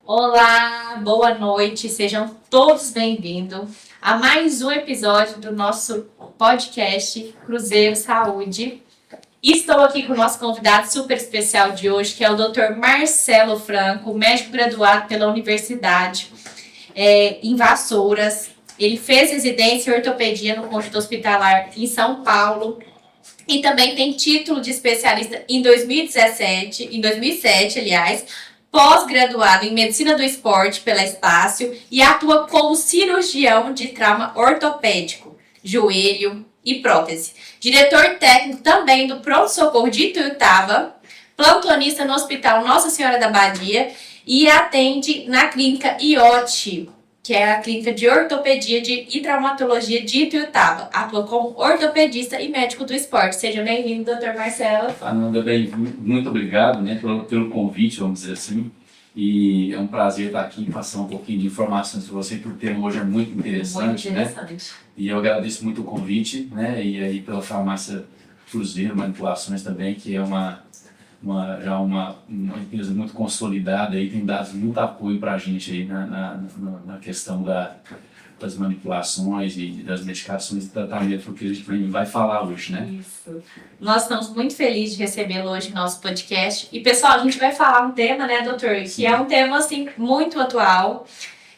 Olá, boa noite, sejam todos bem-vindos a mais um episódio do nosso podcast Cruzeiro Saúde. Estou aqui com o nosso convidado super especial de hoje, que é o Dr. Marcelo Franco, médico graduado pela Universidade em Vassouras. Ele fez residência em ortopedia no Conjunto Hospitalar em São Paulo e também tem título de especialista em 2007, aliás, pós-graduado em Medicina do Esporte pela Estácio e atua como cirurgião de trauma ortopédico, joelho e prótese. Diretor técnico também do Pronto-Socorro de Ituiutaba, plantonista no Hospital Nossa Senhora da Badia e atende na clínica IOT, que é a clínica de ortopedia e traumatologia de Ituiutaba. Atua como ortopedista e médico do esporte. Seja bem-vindo, doutor Marcelo. Ananda, muito obrigado, né, pelo convite, vamos dizer assim. E é um prazer estar aqui e passar um pouquinho de informações para você, porque o tema hoje é muito interessante, né? E eu agradeço muito o convite, né, e aí pela farmácia Cruzeiro Manipulações também, que é já uma empresa muito consolidada e tem dado muito apoio para a gente aí na questão das manipulações e das medicações e tratamento que a gente vai falar hoje, né? Isso. Nós estamos muito felizes de recebê-lo hoje no nosso podcast. E, pessoal, a gente vai falar um tema, né, doutor? Que é um tema, assim, muito atual.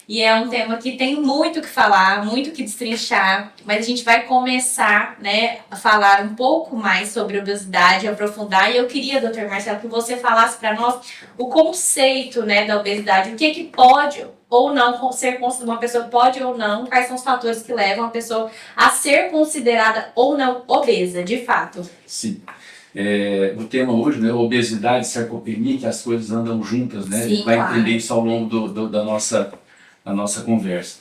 E é um tema que tem muito o que falar, muito o que destrinchar, mas a gente vai começar, né, a falar um pouco mais sobre obesidade, aprofundar. E eu queria, doutor Marcelo, que você falasse para nós o conceito, né, da obesidade, o que pode ou não ser considerado, uma pessoa pode ou não, quais são os fatores que levam a pessoa a ser considerada ou não obesa, de fato. Sim. O tema hoje, né, obesidade, sarcopenia, que as coisas andam juntas, né? Sim, a gente vai entender isso ao longo da nossa conversa.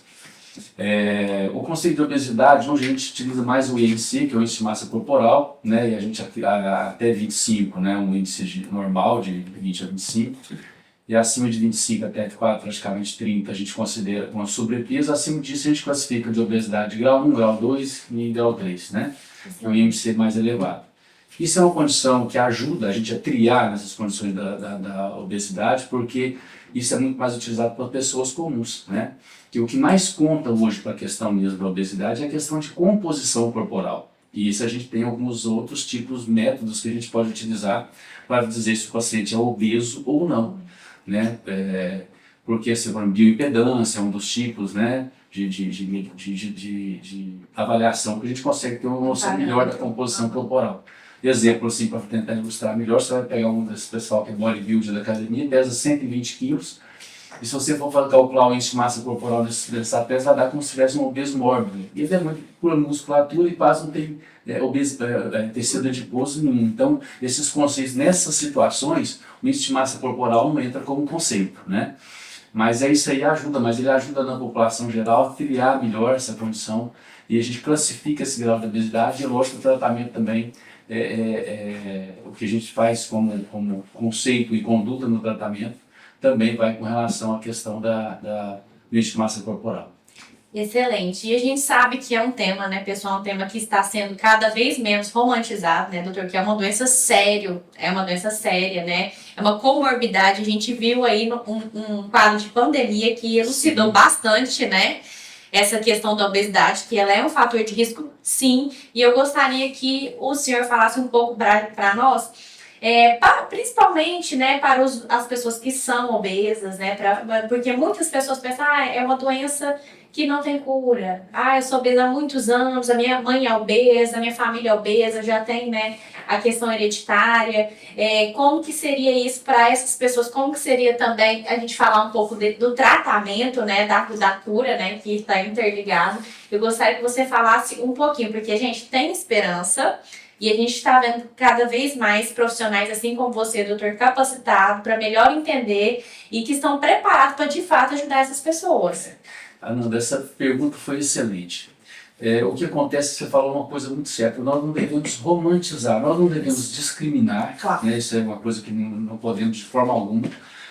O conceito de obesidade, hoje a gente utiliza mais o IMC, que é o índice de massa corporal, né, e a gente até 25, né, um índice normal de 20 a 25, e acima de 25 até praticamente 30 a gente considera uma sobrepeso, acima disso a gente classifica de obesidade grau 1, grau 2 e grau 3, né, que é o IMC mais elevado. Isso é uma condição que ajuda a gente a triar nessas condições da obesidade, porque isso é muito mais utilizado por pessoas comuns, né? Que o que mais conta hoje para a questão mesmo da obesidade é a questão de composição corporal. E isso a gente tem alguns outros tipos, métodos que a gente pode utilizar para dizer se o paciente é obeso ou não, né? Porque a bioimpedância é um dos tipos, né? De avaliação que a gente consegue ter uma noção melhor da composição corporal. Exemplo, assim, para tentar ilustrar melhor, você vai pegar um desse pessoal que é bodybuilder da academia, pesa 120 quilos, e se você for calcular o índice de massa corporal dessa peça, vai dar como se tivesse um obeso mórbido. E ele é muito pura musculatura e quase não tem tecido adiposo nenhum. Então, esses conceitos, nessas situações, o índice de massa corporal não entra como conceito, né? Mas isso aí ajuda, mas ele ajuda na população geral a triar melhor essa condição, e a gente classifica esse grau de obesidade, e lógico, o tratamento também o que a gente faz como conceito e conduta no tratamento também vai com relação à questão do índice de massa corporal. Excelente. E a gente sabe que é um tema, né, pessoal, um tema que está sendo cada vez menos romantizado, né, doutor, que é uma doença séria, né, é uma comorbidade. A gente viu aí um quadro de pandemia que elucidou bastante, né, essa questão da obesidade, que ela é um fator de risco, sim, e eu gostaria que o senhor falasse um pouco para nós, principalmente, né, para as pessoas que são obesas, né, porque muitas pessoas pensam, é uma doença que não tem cura. Eu sou obesa há muitos anos, a minha mãe é obesa, a minha família é obesa, já tem, né, a questão hereditária. Como que seria isso para essas pessoas? Como que seria também a gente falar um pouco do tratamento, né, da cura, né, que está interligado? Eu gostaria que você falasse um pouquinho, porque a gente tem esperança e a gente está vendo cada vez mais profissionais, assim como você, doutor, capacitado para melhor entender e que estão preparados para, de fato, ajudar essas pessoas. Ananda, essa pergunta foi excelente. O que acontece, você falou uma coisa muito certa, nós não devemos romantizar, nós não devemos discriminar, claro, né? Isso é uma coisa que não podemos de forma alguma,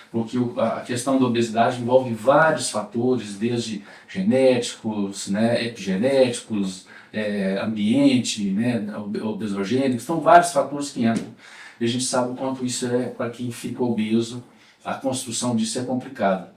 porque a questão da obesidade envolve vários fatores, desde genéticos, né, epigenéticos, ambiente, né, obesogênicos, são vários fatores que entram. E a gente sabe o quanto isso para quem fica obeso, a construção disso é complicada.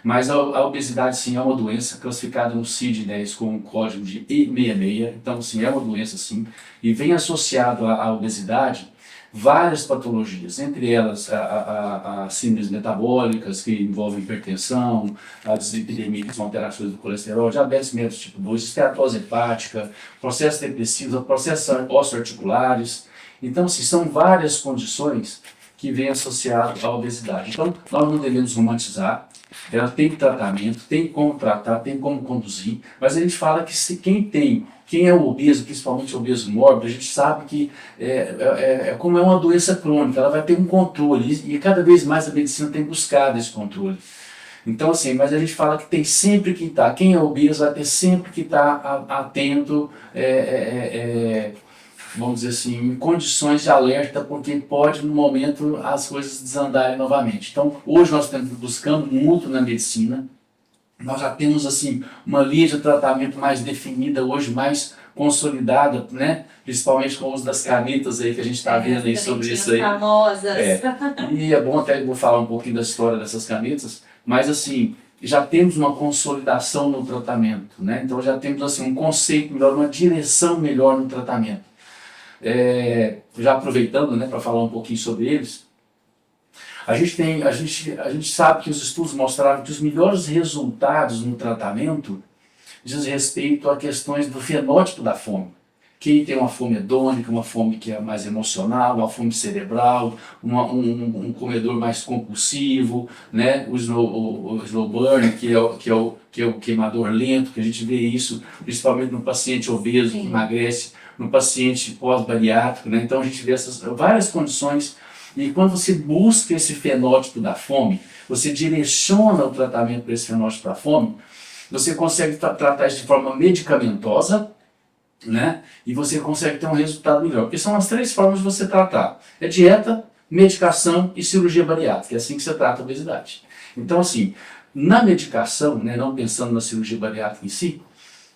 Mas a obesidade, sim, é uma doença classificada no CID-10 com um código de E66, então, sim, é uma doença, sim, e vem associado à obesidade várias patologias, entre elas as síndromes metabólicas, que envolvem hipertensão, a dislipidemia, que são alterações do colesterol, diabetes mellitus tipo 2, esteatose hepática, processos depressivos, processos osteoarticulares. Então, assim, são várias condições que vêm associadas à obesidade. Então, nós não devemos romantizar, ela tem tratamento, tem como tratar, tem como conduzir, mas a gente fala que se quem é obeso, principalmente obeso mórbido, a gente sabe que como é uma doença crônica, ela vai ter um controle, e cada vez mais a medicina tem buscado esse controle. Então, assim, mas a gente fala que tem sempre que estar, quem é obeso vai ter sempre que estar atento, vamos dizer assim, em condições de alerta, porque pode, no momento, as coisas desandarem novamente. Então, hoje nós estamos buscando muito na medicina, nós já temos, assim, uma linha de tratamento mais definida hoje, mais consolidada, né? Principalmente com o uso das canetas aí, que a gente está vendo aí sobre isso aí. Famosas. E é bom até, vou falar um pouquinho da história dessas canetas, mas, assim, já temos uma consolidação no tratamento, né? Então, já temos, assim, um conceito melhor, uma direção melhor no tratamento. Já aproveitando, né, para falar um pouquinho sobre eles, a gente sabe que os estudos mostraram que os melhores resultados no tratamento diz respeito a questões do fenótipo da fome. Quem tem uma fome hedônica, uma fome que é mais emocional, uma fome cerebral, um comedor mais compulsivo, né? O slow burn, que é o queimador lento, que a gente vê isso principalmente no paciente obeso, que emagrece, no paciente pós-bariátrico, né? Então a gente vê essas várias condições, e quando você busca esse fenótipo da fome, você direciona o tratamento para esse fenótipo da fome, você consegue tratar isso de forma medicamentosa, né? E você consegue ter um resultado melhor, porque são as 3 formas de você tratar: é dieta, medicação e cirurgia bariátrica, é assim que você trata a obesidade. Então, assim, na medicação, né, não pensando na cirurgia bariátrica em si,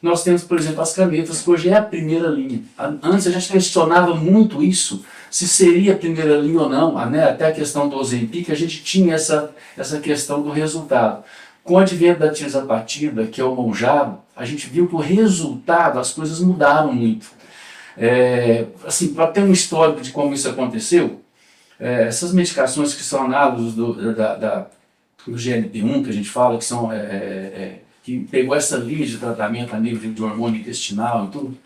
nós temos, por exemplo, as canetas, que hoje é a primeira linha. Antes a gente questionava muito isso, se seria a primeira linha ou não, né? Até a questão do Ozempic, a gente tinha essa questão do resultado. Com o advento da tirzepatida, que é o Mounjaro, a gente viu que o resultado, as coisas mudaram muito. Assim, para ter um histórico de como isso aconteceu, essas medicações que são análogas do GLP-1, que a gente fala, que são que pegou essa linha de tratamento a nível de hormônio intestinal e tudo,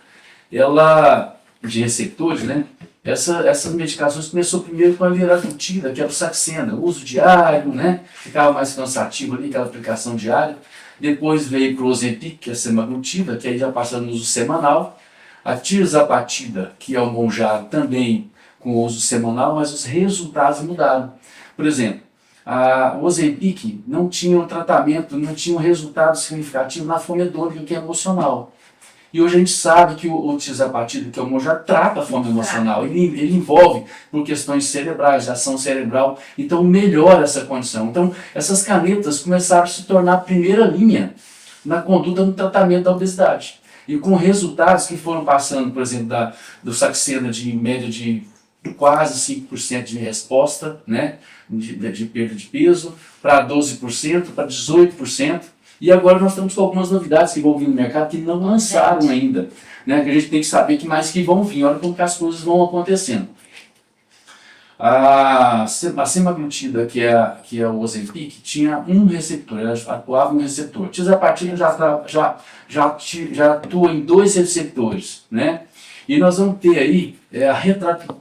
de receptores, né? Essas medicações começou primeiro com a liraglutida, que era o Saxenda, uso diário, né? Ficava mais cansativo ali, aquela aplicação diária. Depois veio para o Ozempic, que é a semaglutida, que aí já passa no uso semanal. A tirzepatida, que é o Mounjaro, também com uso semanal, mas os resultados mudaram. Por exemplo, o Ozempic não tinha um tratamento, não tinha um resultado significativo na fome hedônica, que é emocional. E hoje a gente sabe que o tirzepatida, que é o Mounjaro, trata a fome emocional. Ele envolve por questões cerebrais, ação cerebral, então melhora essa condição. Então, essas canetas começaram a se tornar a primeira linha na conduta no tratamento da obesidade. E com resultados que foram passando, por exemplo, do Saxenda de média de quase 5% de resposta, né, de perda de peso, para 12%, para 18%. E agora nós estamos com algumas novidades que vão vir no mercado que não lançaram ainda, né? Que a gente tem que saber que vão vir, olha como que as coisas vão acontecendo. A semaglutida, que é o Ozempic, tinha um receptor, ela atuava em um receptor. A tirzepatida já atua em 2 receptores, né? E nós vamos ter aí a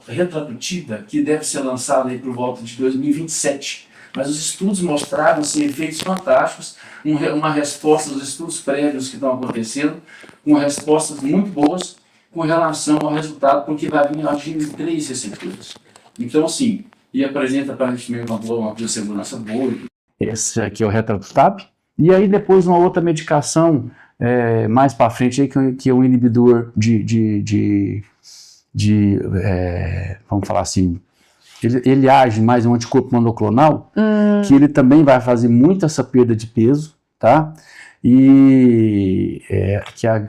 retraglutida, que deve ser lançada aí por volta de 2027. Mas os estudos mostraram assim, efeitos fantásticos, uma resposta dos estudos prévios que estão acontecendo, com respostas muito boas com relação ao resultado, porque vai vir agindo em 3 receptores. Então, assim, e apresenta para a gente mesmo uma biossegurança boa. Esse aqui é o Retratlab. E aí depois uma outra medicação mais para frente, aí, que é um inibidor vamos falar assim, ele age mais um anticorpo monoclonal, que ele também vai fazer muito essa perda de peso, tá? E que é a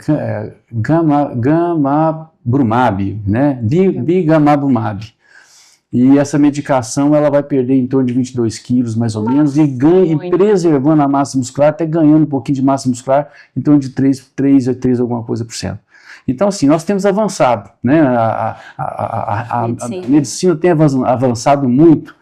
Gammabrumab, né? Bigammabrumab. E essa medicação ela vai perder em torno de 22 quilos, mais ou menos, e ganha, e preservando a massa muscular, até ganhando um pouquinho de massa muscular, em torno de 3 alguma coisa por cento. Então, assim, nós temos avançado, né? A medicina tem avançado muito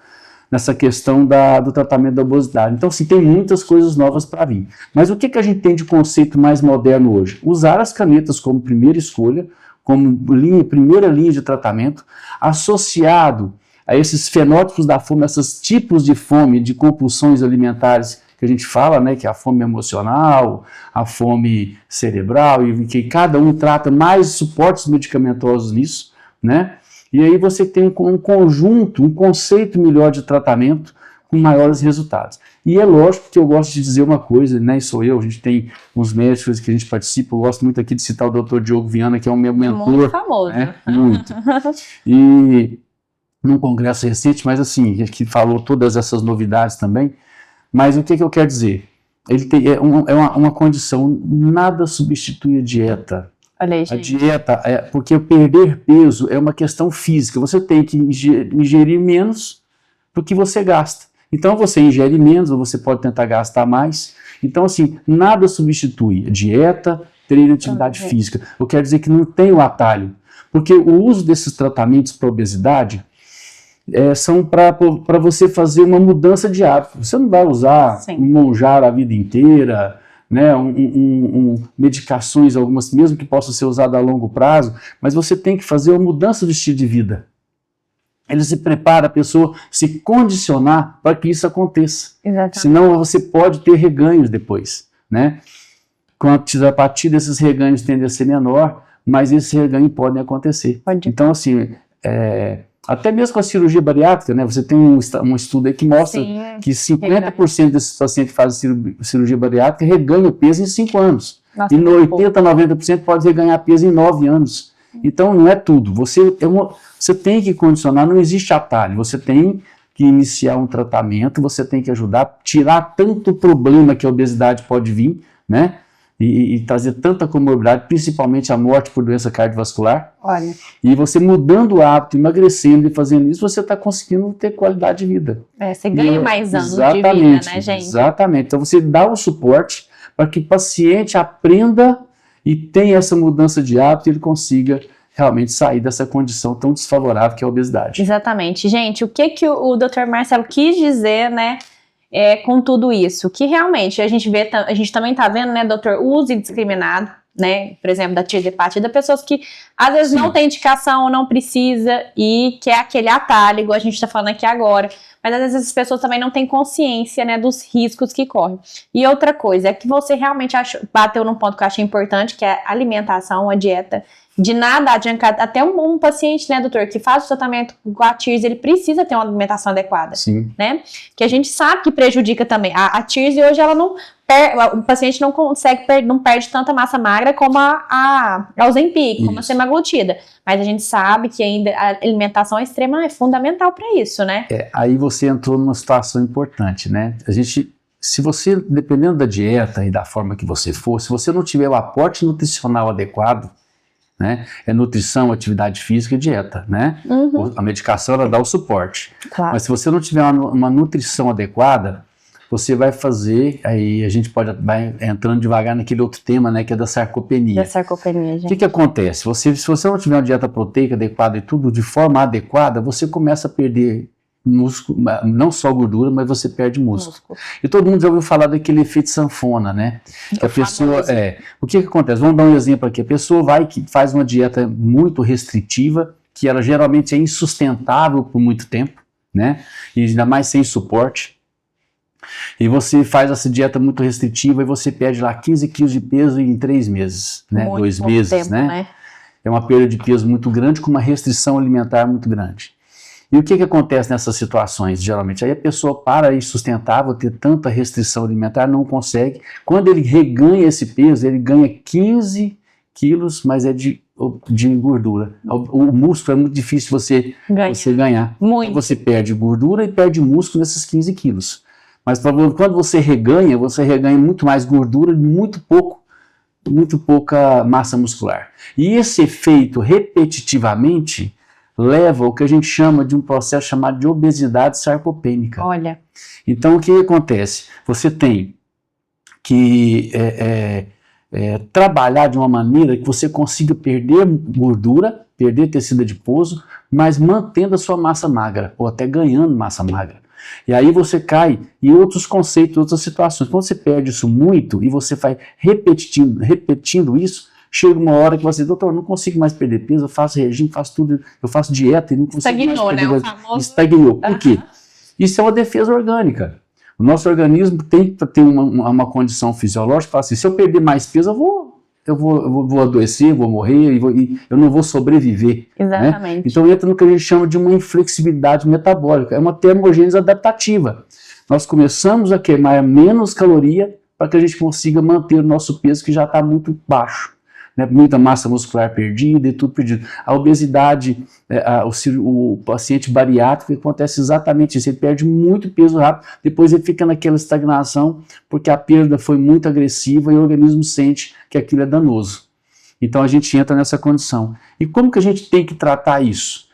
nessa questão do tratamento da obesidade. Então, assim, tem muitas coisas novas para vir. Mas o que a gente tem de conceito mais moderno hoje? Usar as canetas como primeira escolha, como primeira linha de tratamento, associado a esses fenótipos da fome, esses tipos de fome, de compulsões alimentares que a gente fala, né, que é a fome emocional, a fome cerebral, e que cada um trata mais suportes medicamentosos nisso, né? E aí você tem um conjunto, um conceito melhor de tratamento com maiores resultados. E é lógico que eu gosto de dizer uma coisa, né, sou eu, a gente tem uns médicos que a gente participa, eu gosto muito aqui de citar o Dr. Diogo Viana, que é um meu mentor. Muito famoso. Né, muito. E num congresso recente, mas assim, que falou todas essas novidades também, mas o que eu quero dizer? Ele tem, uma condição, nada substitui a dieta. Olha aí, gente. A dieta, porque o perder peso é uma questão física, você tem que ingerir menos do que você gasta. Então você ingere menos, ou você pode tentar gastar mais. Então assim, nada substitui a dieta, treino e atividade física. Eu quero dizer que não tem o atalho, porque o uso desses tratamentos para obesidade são para você fazer uma mudança de hábito. Você não vai usar um Mounjaro a vida inteira, né, medicações, algumas mesmo que possam ser usadas a longo prazo, mas você tem que fazer uma mudança do estilo de vida. Ele se prepara a pessoa se condicionar para que isso aconteça. Exatamente. Senão você pode ter reganhos depois, né? A partir desses reganhos tende a ser menor, mas esses reganhos podem acontecer. Então, assim, até mesmo com a cirurgia bariátrica, né? Você tem um estudo aí que mostra que 50% desses pacientes que fazem cirurgia bariátrica reganham peso em 5 anos. Nossa, e no 80%, 90% pode reganhar peso em 9 anos. Então não é tudo. Você tem que condicionar, não existe atalho. Você tem que iniciar um tratamento, você tem que ajudar a tirar tanto problema que a obesidade pode vir, né? E trazer tanta comorbidade, principalmente a morte por doença cardiovascular. Olha. E você mudando o hábito, emagrecendo e fazendo isso, você está conseguindo ter qualidade de vida. Você ganha mais anos de vida, né, gente? Exatamente. Então você dá o suporte para que o paciente aprenda e tenha essa mudança de hábito e ele consiga realmente sair dessa condição tão desfavorável que é a obesidade. Exatamente. Gente, o que o Dr. Marcelo quis dizer, né, com tudo isso? Que realmente a gente também está vendo, né, doutor, o uso indiscriminado, né, por exemplo, da tirzepatida, pessoas que às vezes não tem indicação ou não precisa e que é aquele atalho, igual a gente está falando aqui agora, mas às vezes as pessoas também não têm consciência, né, dos riscos que correm. E outra coisa, é que você realmente bateu num ponto que eu achei importante, que é a alimentação, a dieta. De nada adianta, até um paciente, né, doutor, que faz o tratamento com a TIRS, ele precisa ter uma alimentação adequada. Sim. Né? Que a gente sabe que prejudica também. A TIRS hoje, ela não o paciente não consegue, não perde tanta massa magra como a Ozempic, como a semaglutida. Mas a gente sabe que ainda a alimentação é fundamental para isso, né? Aí você entrou numa situação importante, né? Se você, dependendo da dieta e da forma que você for, se você não tiver o aporte nutricional adequado, né? Nutrição, atividade física e dieta, né? A medicação ela dá o suporte. Claro. Mas se você não tiver uma nutrição adequada, você vai fazer, aí a gente vai entrando devagar naquele outro tema, né? Que é da sarcopenia. Da sarcopenia, gente. O que acontece? Se você não tiver uma dieta proteica adequada e tudo de forma adequada, você começa a perder músculo, não só gordura, mas você perde músculo. E todo mundo já ouviu falar daquele efeito sanfona, né? Que a pessoa, o que acontece? Vamos dar um exemplo aqui. A pessoa faz uma dieta muito restritiva, que ela geralmente é insustentável por muito tempo, né? E ainda mais sem suporte. E você faz essa dieta muito restritiva e você perde lá 15 quilos de peso em 3 meses, né? 2 meses, tempo, né? É uma perda de peso muito grande com uma restrição alimentar muito grande. E o que acontece nessas situações, geralmente? Aí a pessoa para insustentável, ter tanta restrição alimentar, não consegue. Quando ele reganha esse peso, ele ganha 15 quilos, mas é de gordura. O músculo é muito difícil você ganhar. Muito. Você perde gordura e perde músculo nesses 15 quilos. Mas quando você reganha muito mais gordura e muito pouca massa muscular. E esse efeito repetitivamente leva ao que a gente chama de um processo chamado de obesidade sarcopênica. Olha. Então, o que acontece? Você tem que trabalhar de uma maneira que você consiga perder gordura, perder tecido adiposo, mas mantendo a sua massa magra, ou até ganhando massa magra. E aí você cai em outros conceitos, outras situações. Quando você perde isso muito e você vai repetindo isso, chega uma hora que você diz, doutor, não consigo mais perder peso, eu faço regime, faço tudo, eu faço dieta e não consigo Estagnou, mais perder né? peso. O famoso... Estagnou. Por quê? Isso é uma defesa orgânica. O nosso organismo tem que ter uma condição fisiológica, fala assim, se eu perder mais peso, eu vou adoecer, vou morrer, e eu não vou sobreviver. Exatamente. Né? Então entra no que a gente chama de uma inflexibilidade metabólica, é uma termogênese adaptativa. Nós começamos a queimar menos caloria para que a gente consiga manter o nosso peso que já está muito baixo. Né? Muita massa muscular perdida e tudo perdido. A obesidade, o paciente bariátrico, acontece exatamente isso, ele perde muito peso rápido, depois ele fica naquela estagnação, porque a perda foi muito agressiva e o organismo sente que aquilo é danoso. Então a gente entra nessa condição. E como que a gente tem que tratar isso?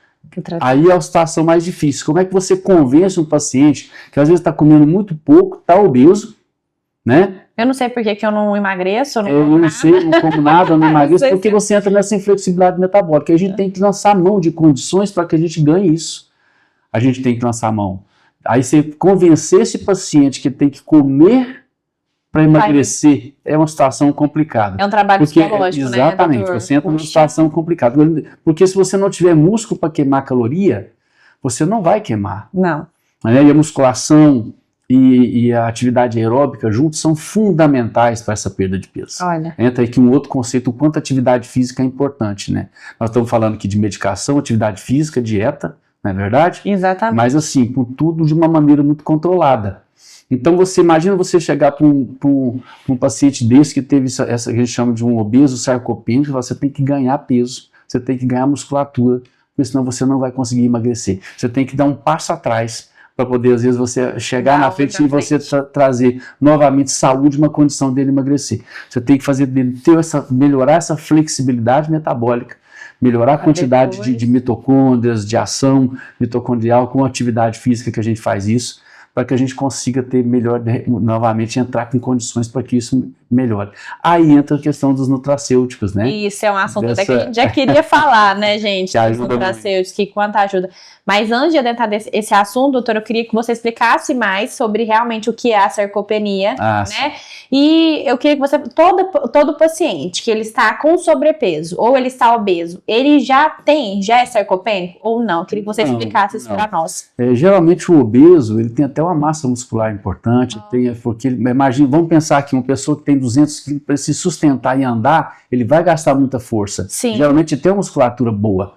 Aí é a situação mais difícil. Como é que você convence um paciente que às vezes está comendo muito pouco, está obeso, né? Eu não sei por que eu não emagreço, eu não sei, não como nada, eu não emagreço, porque você entra nessa inflexibilidade metabólica. A gente tem que lançar mão de condições para que a gente ganhe isso. A gente tem que lançar mão. Aí você convencer esse paciente que tem que comer para emagrecer é uma situação complicada. É um trabalho psicológico, né, exatamente, doutor? você entra numa situação complicada. Porque se você não tiver músculo para queimar caloria, você não vai queimar. Não. Né? E a musculação e a atividade aeróbica juntos são fundamentais para essa perda de peso. Olha. Entra aqui um outro conceito, o quanto a atividade física é importante, né? Nós estamos falando aqui de medicação, atividade física, dieta, não é verdade? Exatamente. Mas assim, com tudo de uma maneira muito controlada. Então você imagina você chegar para um paciente desse que teve essa que a gente chama de um obeso sarcopênico, você tem que ganhar peso, você tem que ganhar musculatura, porque senão você não vai conseguir emagrecer. Você tem que dar um passo atrás para poder, às vezes, você chegar na frente e você trazer novamente saúde, uma condição dele emagrecer. Você tem que fazer dele melhorar essa flexibilidade metabólica, melhorar a quantidade de mitocôndrias, de ação mitocondrial com atividade física que a gente faz isso, para que a gente consiga ter novamente entrar com condições para que isso melhore. Aí entra a questão dos nutracêuticos, né? Isso é um assunto até que a gente já queria falar, né, gente? Dos nutracêuticos, que quanto ajuda. Mas antes de adentrar esse assunto, doutor, eu queria que você explicasse mais sobre realmente o que é a sarcopenia, né? Sim. E eu queria que você, todo paciente que ele está com sobrepeso ou ele está obeso, ele já é sarcopênico ou não? Eu queria que você explicasse isso para nós. Geralmente o obeso, ele tem até uma massa muscular importante, porque imagina, vamos pensar que uma pessoa que tem 200 quilos, para se sustentar e andar, ele vai gastar muita força. Sim. Geralmente tem uma musculatura boa.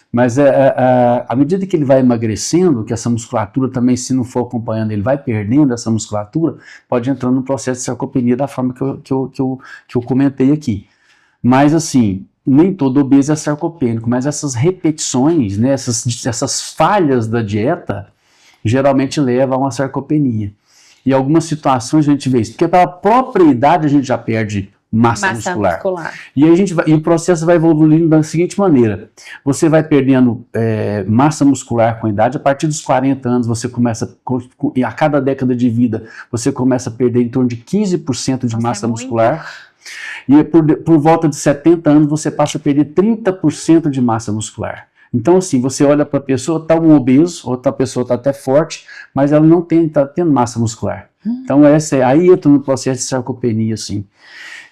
Mas à medida que ele vai emagrecendo, que essa musculatura também, se não for acompanhando, ele vai perdendo essa musculatura, pode entrar no processo de sarcopenia da forma que eu comentei aqui. Mas assim, nem todo obeso é sarcopênico, mas essas repetições, né, essas falhas da dieta, geralmente levam a uma sarcopenia. E algumas situações a gente vê isso, porque pela própria idade a gente já perde massa muscular. E o processo vai evoluindo da seguinte maneira: você vai perdendo massa muscular com a idade, a partir dos 40 anos você começa, a cada década de vida, você começa a perder em torno de 15% de massa muscular. E por volta de 70 anos você passa a perder 30% de massa muscular. Então assim, você olha para a pessoa, está um obeso, outra pessoa está até forte, mas ela não está tendo massa muscular. Então aí entra no processo de sarcopenia, assim.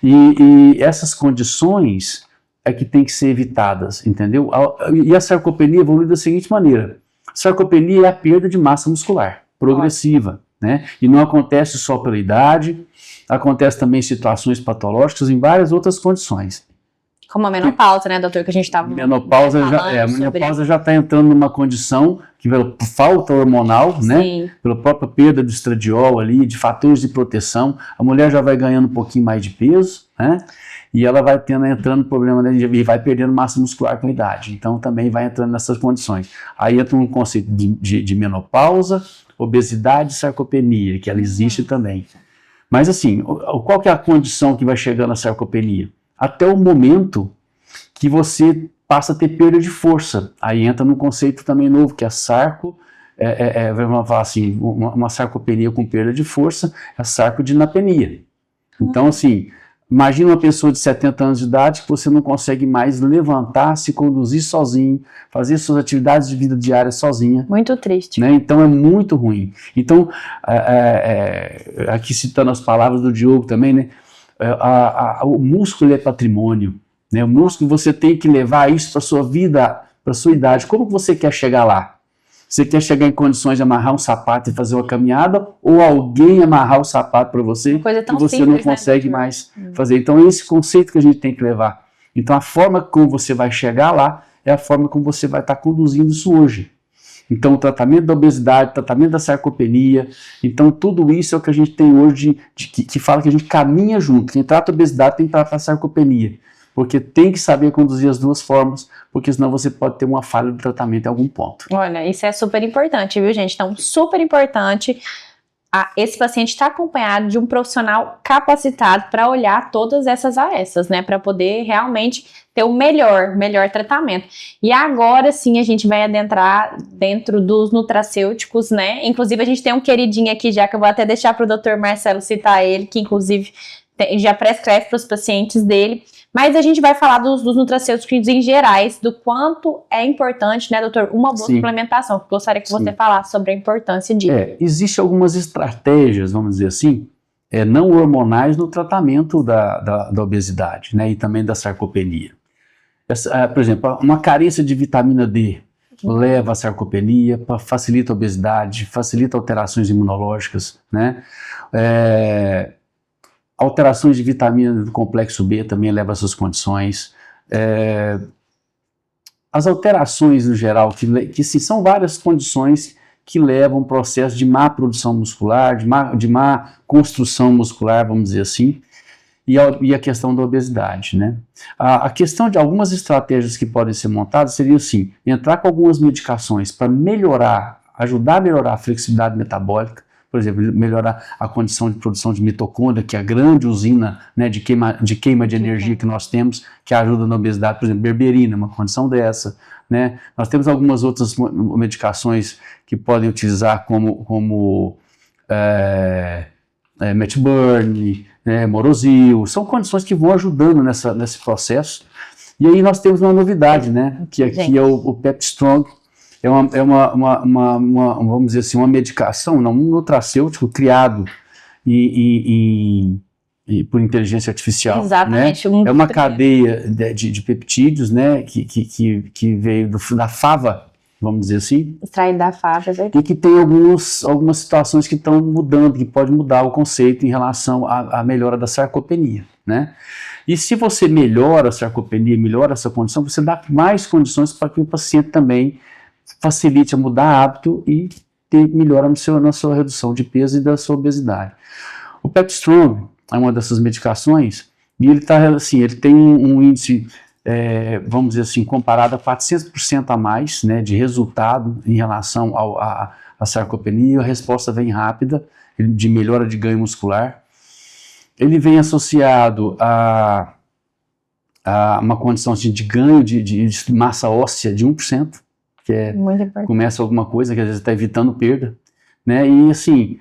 E essas condições é que tem que ser evitadas, entendeu? E a sarcopenia evolui da seguinte maneira: sarcopenia é a perda de massa muscular progressiva, né? E não acontece só pela idade, acontece também em situações patológicas, em várias outras condições. Como a menopausa, né, doutor, que a gente estava menopausa a menopausa já está entrando numa condição que pela falta hormonal, sim, né, pela própria perda do estradiol ali, de fatores de proteção, a mulher já vai ganhando um pouquinho mais de peso, né, e ela vai entrando problema, né, e vai perdendo massa muscular com a idade, então também vai entrando nessas condições. Aí entra um conceito de menopausa, obesidade e sarcopenia, que ela existe também. Mas assim, qual que é a condição que vai chegando a sarcopenia? Até o momento que você passa a ter perda de força. Aí entra num conceito também novo, que é vamos falar assim, uma sarcopenia com perda de força, é sarcodinapenia. Então, assim, imagina uma pessoa de 70 anos de idade que você não consegue mais levantar, se conduzir sozinho, fazer suas atividades de vida diária sozinha. Muito triste. Né? Então é muito ruim. Então, aqui citando as palavras do Diogo também, né? O músculo é patrimônio. Né? O músculo, você tem que levar isso para a sua vida, para a sua idade. Como que você quer chegar lá? Você quer chegar em condições de amarrar um sapato e fazer uma caminhada, ou alguém amarrar o sapato para você e você simples, não consegue mais fazer? Então é esse conceito que a gente tem que levar. Então a forma como você vai chegar lá é a forma como você vai estar conduzindo isso hoje. Então o tratamento da obesidade, o tratamento da sarcopenia, então tudo isso é o que a gente tem hoje que fala que a gente caminha junto. Quem trata a obesidade tem que tratar a sarcopenia. Porque tem que saber conduzir as duas formas, porque senão você pode ter uma falha do tratamento em algum ponto. Olha, isso é super importante, viu, gente? Então, super importante esse paciente estar acompanhado de um profissional capacitado para olhar todas essas arestas, né? Para poder realmente ter o melhor tratamento. E agora sim a gente vai adentrar dentro dos nutracêuticos, né? Inclusive a gente tem um queridinho aqui já, que eu vou até deixar para o Dr. Marcelo citar ele, que inclusive já prescreve para os pacientes dele. Mas a gente vai falar dos nutracêuticos em gerais, do quanto é importante, né, doutor, uma boa suplementação. Gostaria que você falasse sobre a importância disso. Existem algumas estratégias, vamos dizer assim, não hormonais no tratamento da obesidade, né, e também da sarcopenia. Por exemplo, uma carência de vitamina D leva à sarcopenia, facilita a obesidade, facilita alterações imunológicas, né, alterações de vitamina do complexo B também levam a essas condições. As alterações, no geral, que sim, são várias condições que levam a um processo de má produção muscular, de má construção muscular, vamos dizer assim, e a questão da obesidade, né? A questão de algumas estratégias que podem ser montadas seria assim, entrar com algumas medicações para ajudar a melhorar a flexibilidade metabólica, por exemplo, melhorar a condição de produção de mitocôndria, que é a grande usina, né, de queima de energia que nós temos, que ajuda na obesidade, por exemplo, berberina, uma condição dessa, né? Nós temos algumas outras medicações que podem utilizar como Metburn, né, Morosil, são condições que vão ajudando nesse processo. E aí nós temos uma novidade, né, que aqui é o Pepstrong. Vamos dizer assim, uma medicação, um nutracêutico criado por inteligência artificial. Exatamente. Né? É uma cadeia de peptídeos, né, que veio da fava, vamos dizer assim. Extraído da fava, e que tem algumas situações que estão mudando, que pode mudar o conceito em relação à melhora da sarcopenia, né? E se você melhora a sarcopenia, melhora essa condição, você dá mais condições para que o paciente também facilite a mudar hábito e melhora na sua redução de peso e da sua obesidade. O Pepstrong é uma dessas medicações e ele tem um índice, vamos dizer assim, comparado a 400% a mais, né, de resultado em relação à sarcopenia. A resposta vem rápida, de melhora de ganho muscular. Ele vem associado a uma condição assim, de ganho de massa óssea de 1%. Que começa alguma coisa que às vezes está evitando perda, né? E assim,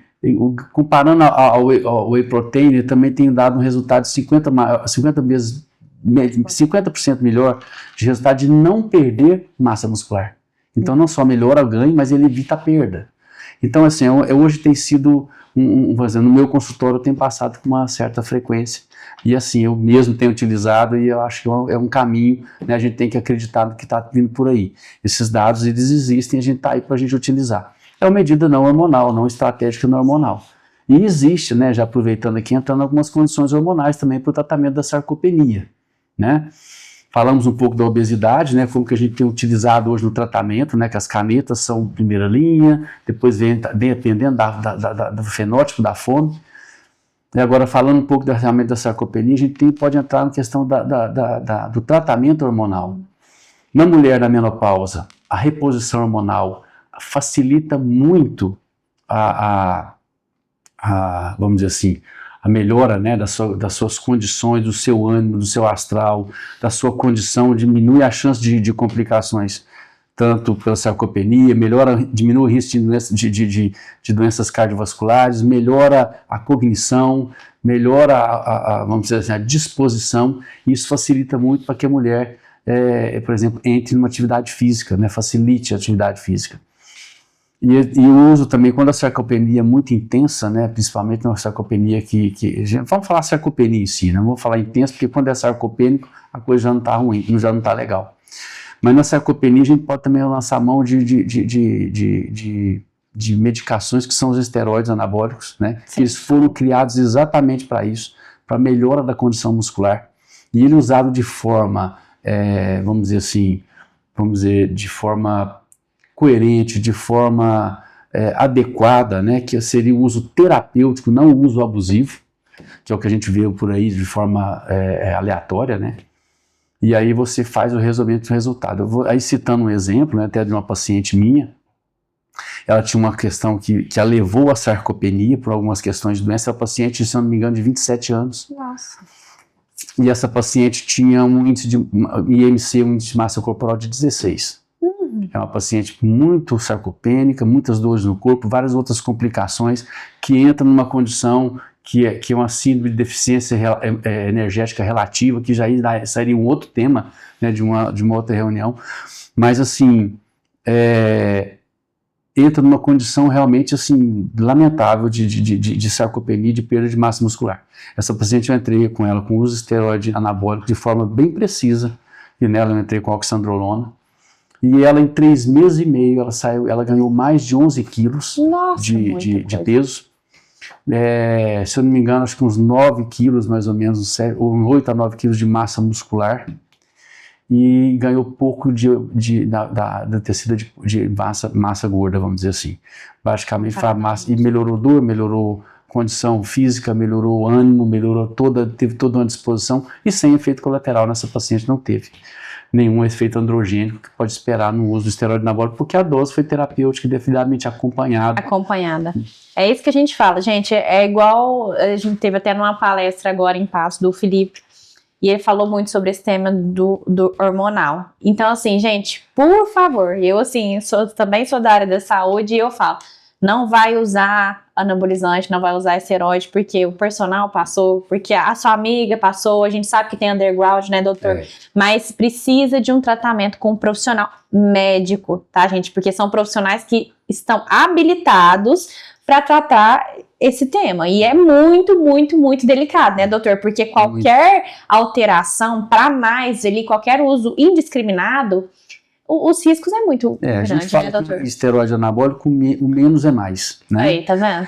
comparando ao whey protein, ele também tem dado um resultado de 50% melhor de resultado de não perder massa muscular. Então não só melhora o ganho, mas ele evita a perda. Então assim, hoje tem sido, no meu consultório eu tenho passado com uma certa frequência. E assim, eu mesmo tenho utilizado e eu acho que é um caminho, né, a gente tem que acreditar no que está vindo por aí. Esses dados, eles existem, a gente está aí para a gente utilizar. É uma medida não hormonal, não estratégica, não hormonal. E existe, né, já aproveitando aqui, entrando algumas condições hormonais também para o tratamento da sarcopenia, né? Falamos um pouco da obesidade, né, como que a gente tem utilizado hoje no tratamento, né, que as canetas são primeira linha, depois vem dependendo do fenótipo da fome. E agora, falando um pouco do tratamento da sarcopenia, a gente pode entrar na questão do tratamento hormonal. Na mulher na menopausa, a reposição hormonal facilita muito vamos dizer assim, a melhora, né, das suas condições, do seu ânimo, do seu astral, da sua condição, diminui a chance de complicações, tanto pela sarcopenia, diminui o risco de doenças cardiovasculares, melhora a cognição, melhora vamos dizer assim, a disposição, e isso facilita muito para que a mulher, por exemplo, entre numa atividade física, né, facilite a atividade física. E o uso também, quando a sarcopenia é muito intensa, né, principalmente uma sarcopenia vamos falar sarcopenia em si, não vou falar intensa, porque quando é sarcopênico a coisa já não está ruim, já não está legal. Mas na sarcopenia a gente pode também lançar mão de medicações que são os esteroides anabólicos, né, que eles foram criados exatamente para isso, para melhora da condição muscular, e ele é usado de forma, vamos dizer, de forma coerente, de forma adequada, né, que seria o uso terapêutico, não o uso abusivo, que é o que a gente vê por aí de forma aleatória, né, e aí você faz o resolvimento do resultado. Eu vou aí citando um exemplo, né, até de uma paciente minha, ela tinha uma questão que a levou à sarcopenia por algumas questões de doença, a paciente, se eu não me engano, de 27 anos. Nossa. E essa paciente tinha um índice de IMC, um índice de massa corporal de 16. É uma paciente muito sarcopênica, muitas dores no corpo, várias outras complicações, que entra numa condição que é uma síndrome de deficiência energética relativa, que já seria um outro tema, né, de uma outra reunião. Mas assim, entra numa condição realmente assim, lamentável de sarcopenia, de perda de massa muscular. Essa paciente eu entrei com ela com uso de esteroide anabólico de forma bem precisa, e nela eu entrei com oxandrolona. E ela, em 3 meses e meio, ela ganhou mais de 11 quilos de peso. Se eu não me engano, acho que uns 9 quilos, mais ou menos, ou 8 a 9 quilos de massa muscular. E ganhou pouco da tecida de massa gorda, vamos dizer assim. Basicamente, e melhorou dor, melhorou condição física, melhorou ânimo, teve toda uma disposição, e sem efeito colateral nessa paciente não teve nenhum efeito androgênico que pode esperar no uso do esteroide anabólico, porque a dose foi terapêutica e devidamente acompanhada. É isso que a gente fala, gente, é igual, a gente teve até numa palestra agora em Passo do Felipe, e ele falou muito sobre esse tema do hormonal. Então, assim, gente, por favor, eu assim, também sou da área da saúde, e eu falo, não vai usar anabolizante, não vai usar esteroide, porque o personal passou, porque a sua amiga passou, a gente sabe que tem underground, né, doutor? Mas precisa de um tratamento com um profissional médico, tá, gente? Porque são profissionais que estão habilitados para tratar esse tema. E é muito, muito, muito delicado, né, doutor? Porque qualquer alteração para mais, qualquer uso indiscriminado, os riscos é muito grande, a gente fala, né, doutor? Que esteroide anabólico, o menos é mais, né? Aí, tá vendo?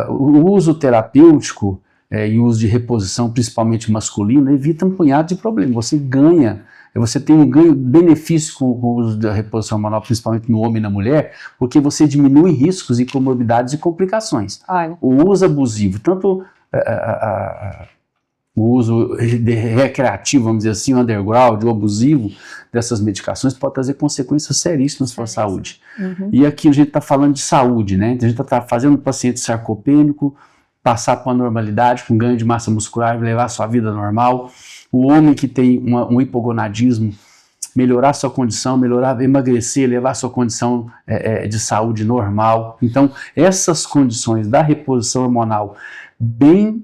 O uso terapêutico e o uso de reposição, principalmente masculino, evita um punhado de problemas. Você tem um benefício com o uso da reposição hormonal, principalmente no homem e na mulher, porque você diminui riscos e comorbidades e complicações. Olha. O uso abusivo, tanto o uso recreativo, vamos dizer assim, o underground, o abusivo dessas medicações pode trazer consequências seríssimas para a saúde. Uhum. E aqui a gente está falando de saúde, né? A gente está fazendo o paciente sarcopênico passar para a normalidade, com ganho de massa muscular, levar a sua vida normal. O homem que tem um hipogonadismo, melhorar sua condição, emagrecer, levar a sua condição de saúde normal. Então, essas condições da reposição hormonal bem,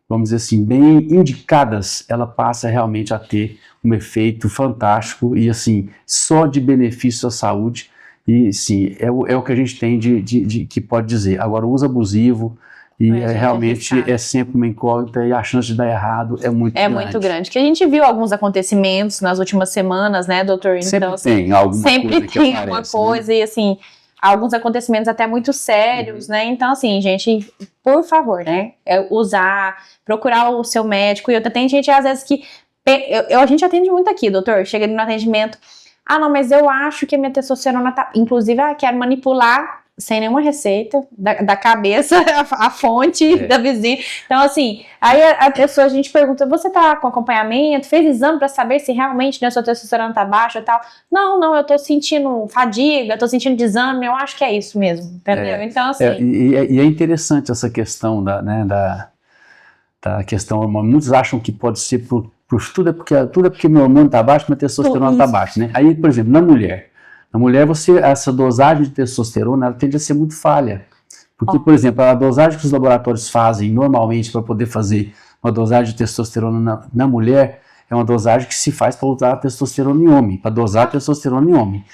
vamos dizer assim, bem indicadas, ela passa realmente a ter um efeito fantástico e, assim, só de benefício à saúde. E, sim, é o que a gente tem que pode dizer. Agora, o uso abusivo realmente é sempre uma incógnita e a chance de dar errado é muito grande. É muito grande. Que a gente viu alguns acontecimentos nas últimas semanas, né, doutor? Então, tem alguma coisa, né? E assim, alguns acontecimentos até muito sérios, né? Então, assim, gente, por favor, né? Procurar o seu médico. E tem gente, às vezes, que... a gente atende muito aqui, doutor. Chega no atendimento... não, mas eu acho que a minha testosterona tá... Inclusive, quero manipular sem nenhuma receita, da cabeça, a fonte da vizinha. Então, assim, aí a pessoa, a gente pergunta, você tá com acompanhamento? Fez exame pra saber se realmente, né, sua testosterona tá baixa e tal? Não, eu tô sentindo fadiga, tô sentindo desânimo, eu acho que é isso mesmo, entendeu? Então, assim... E é interessante essa questão da questão hormonal. Muitos acham que pode ser tudo é porque meu hormônio tá baixo, minha testosterona tá baixa, né? Aí, por exemplo, na mulher, essa dosagem de testosterona, ela tende a ser muito falha. Porque, por exemplo, a dosagem que os laboratórios fazem normalmente para poder fazer uma dosagem de testosterona na mulher é uma dosagem que se faz para usar a testosterona em homem, para dosar a testosterona em homem.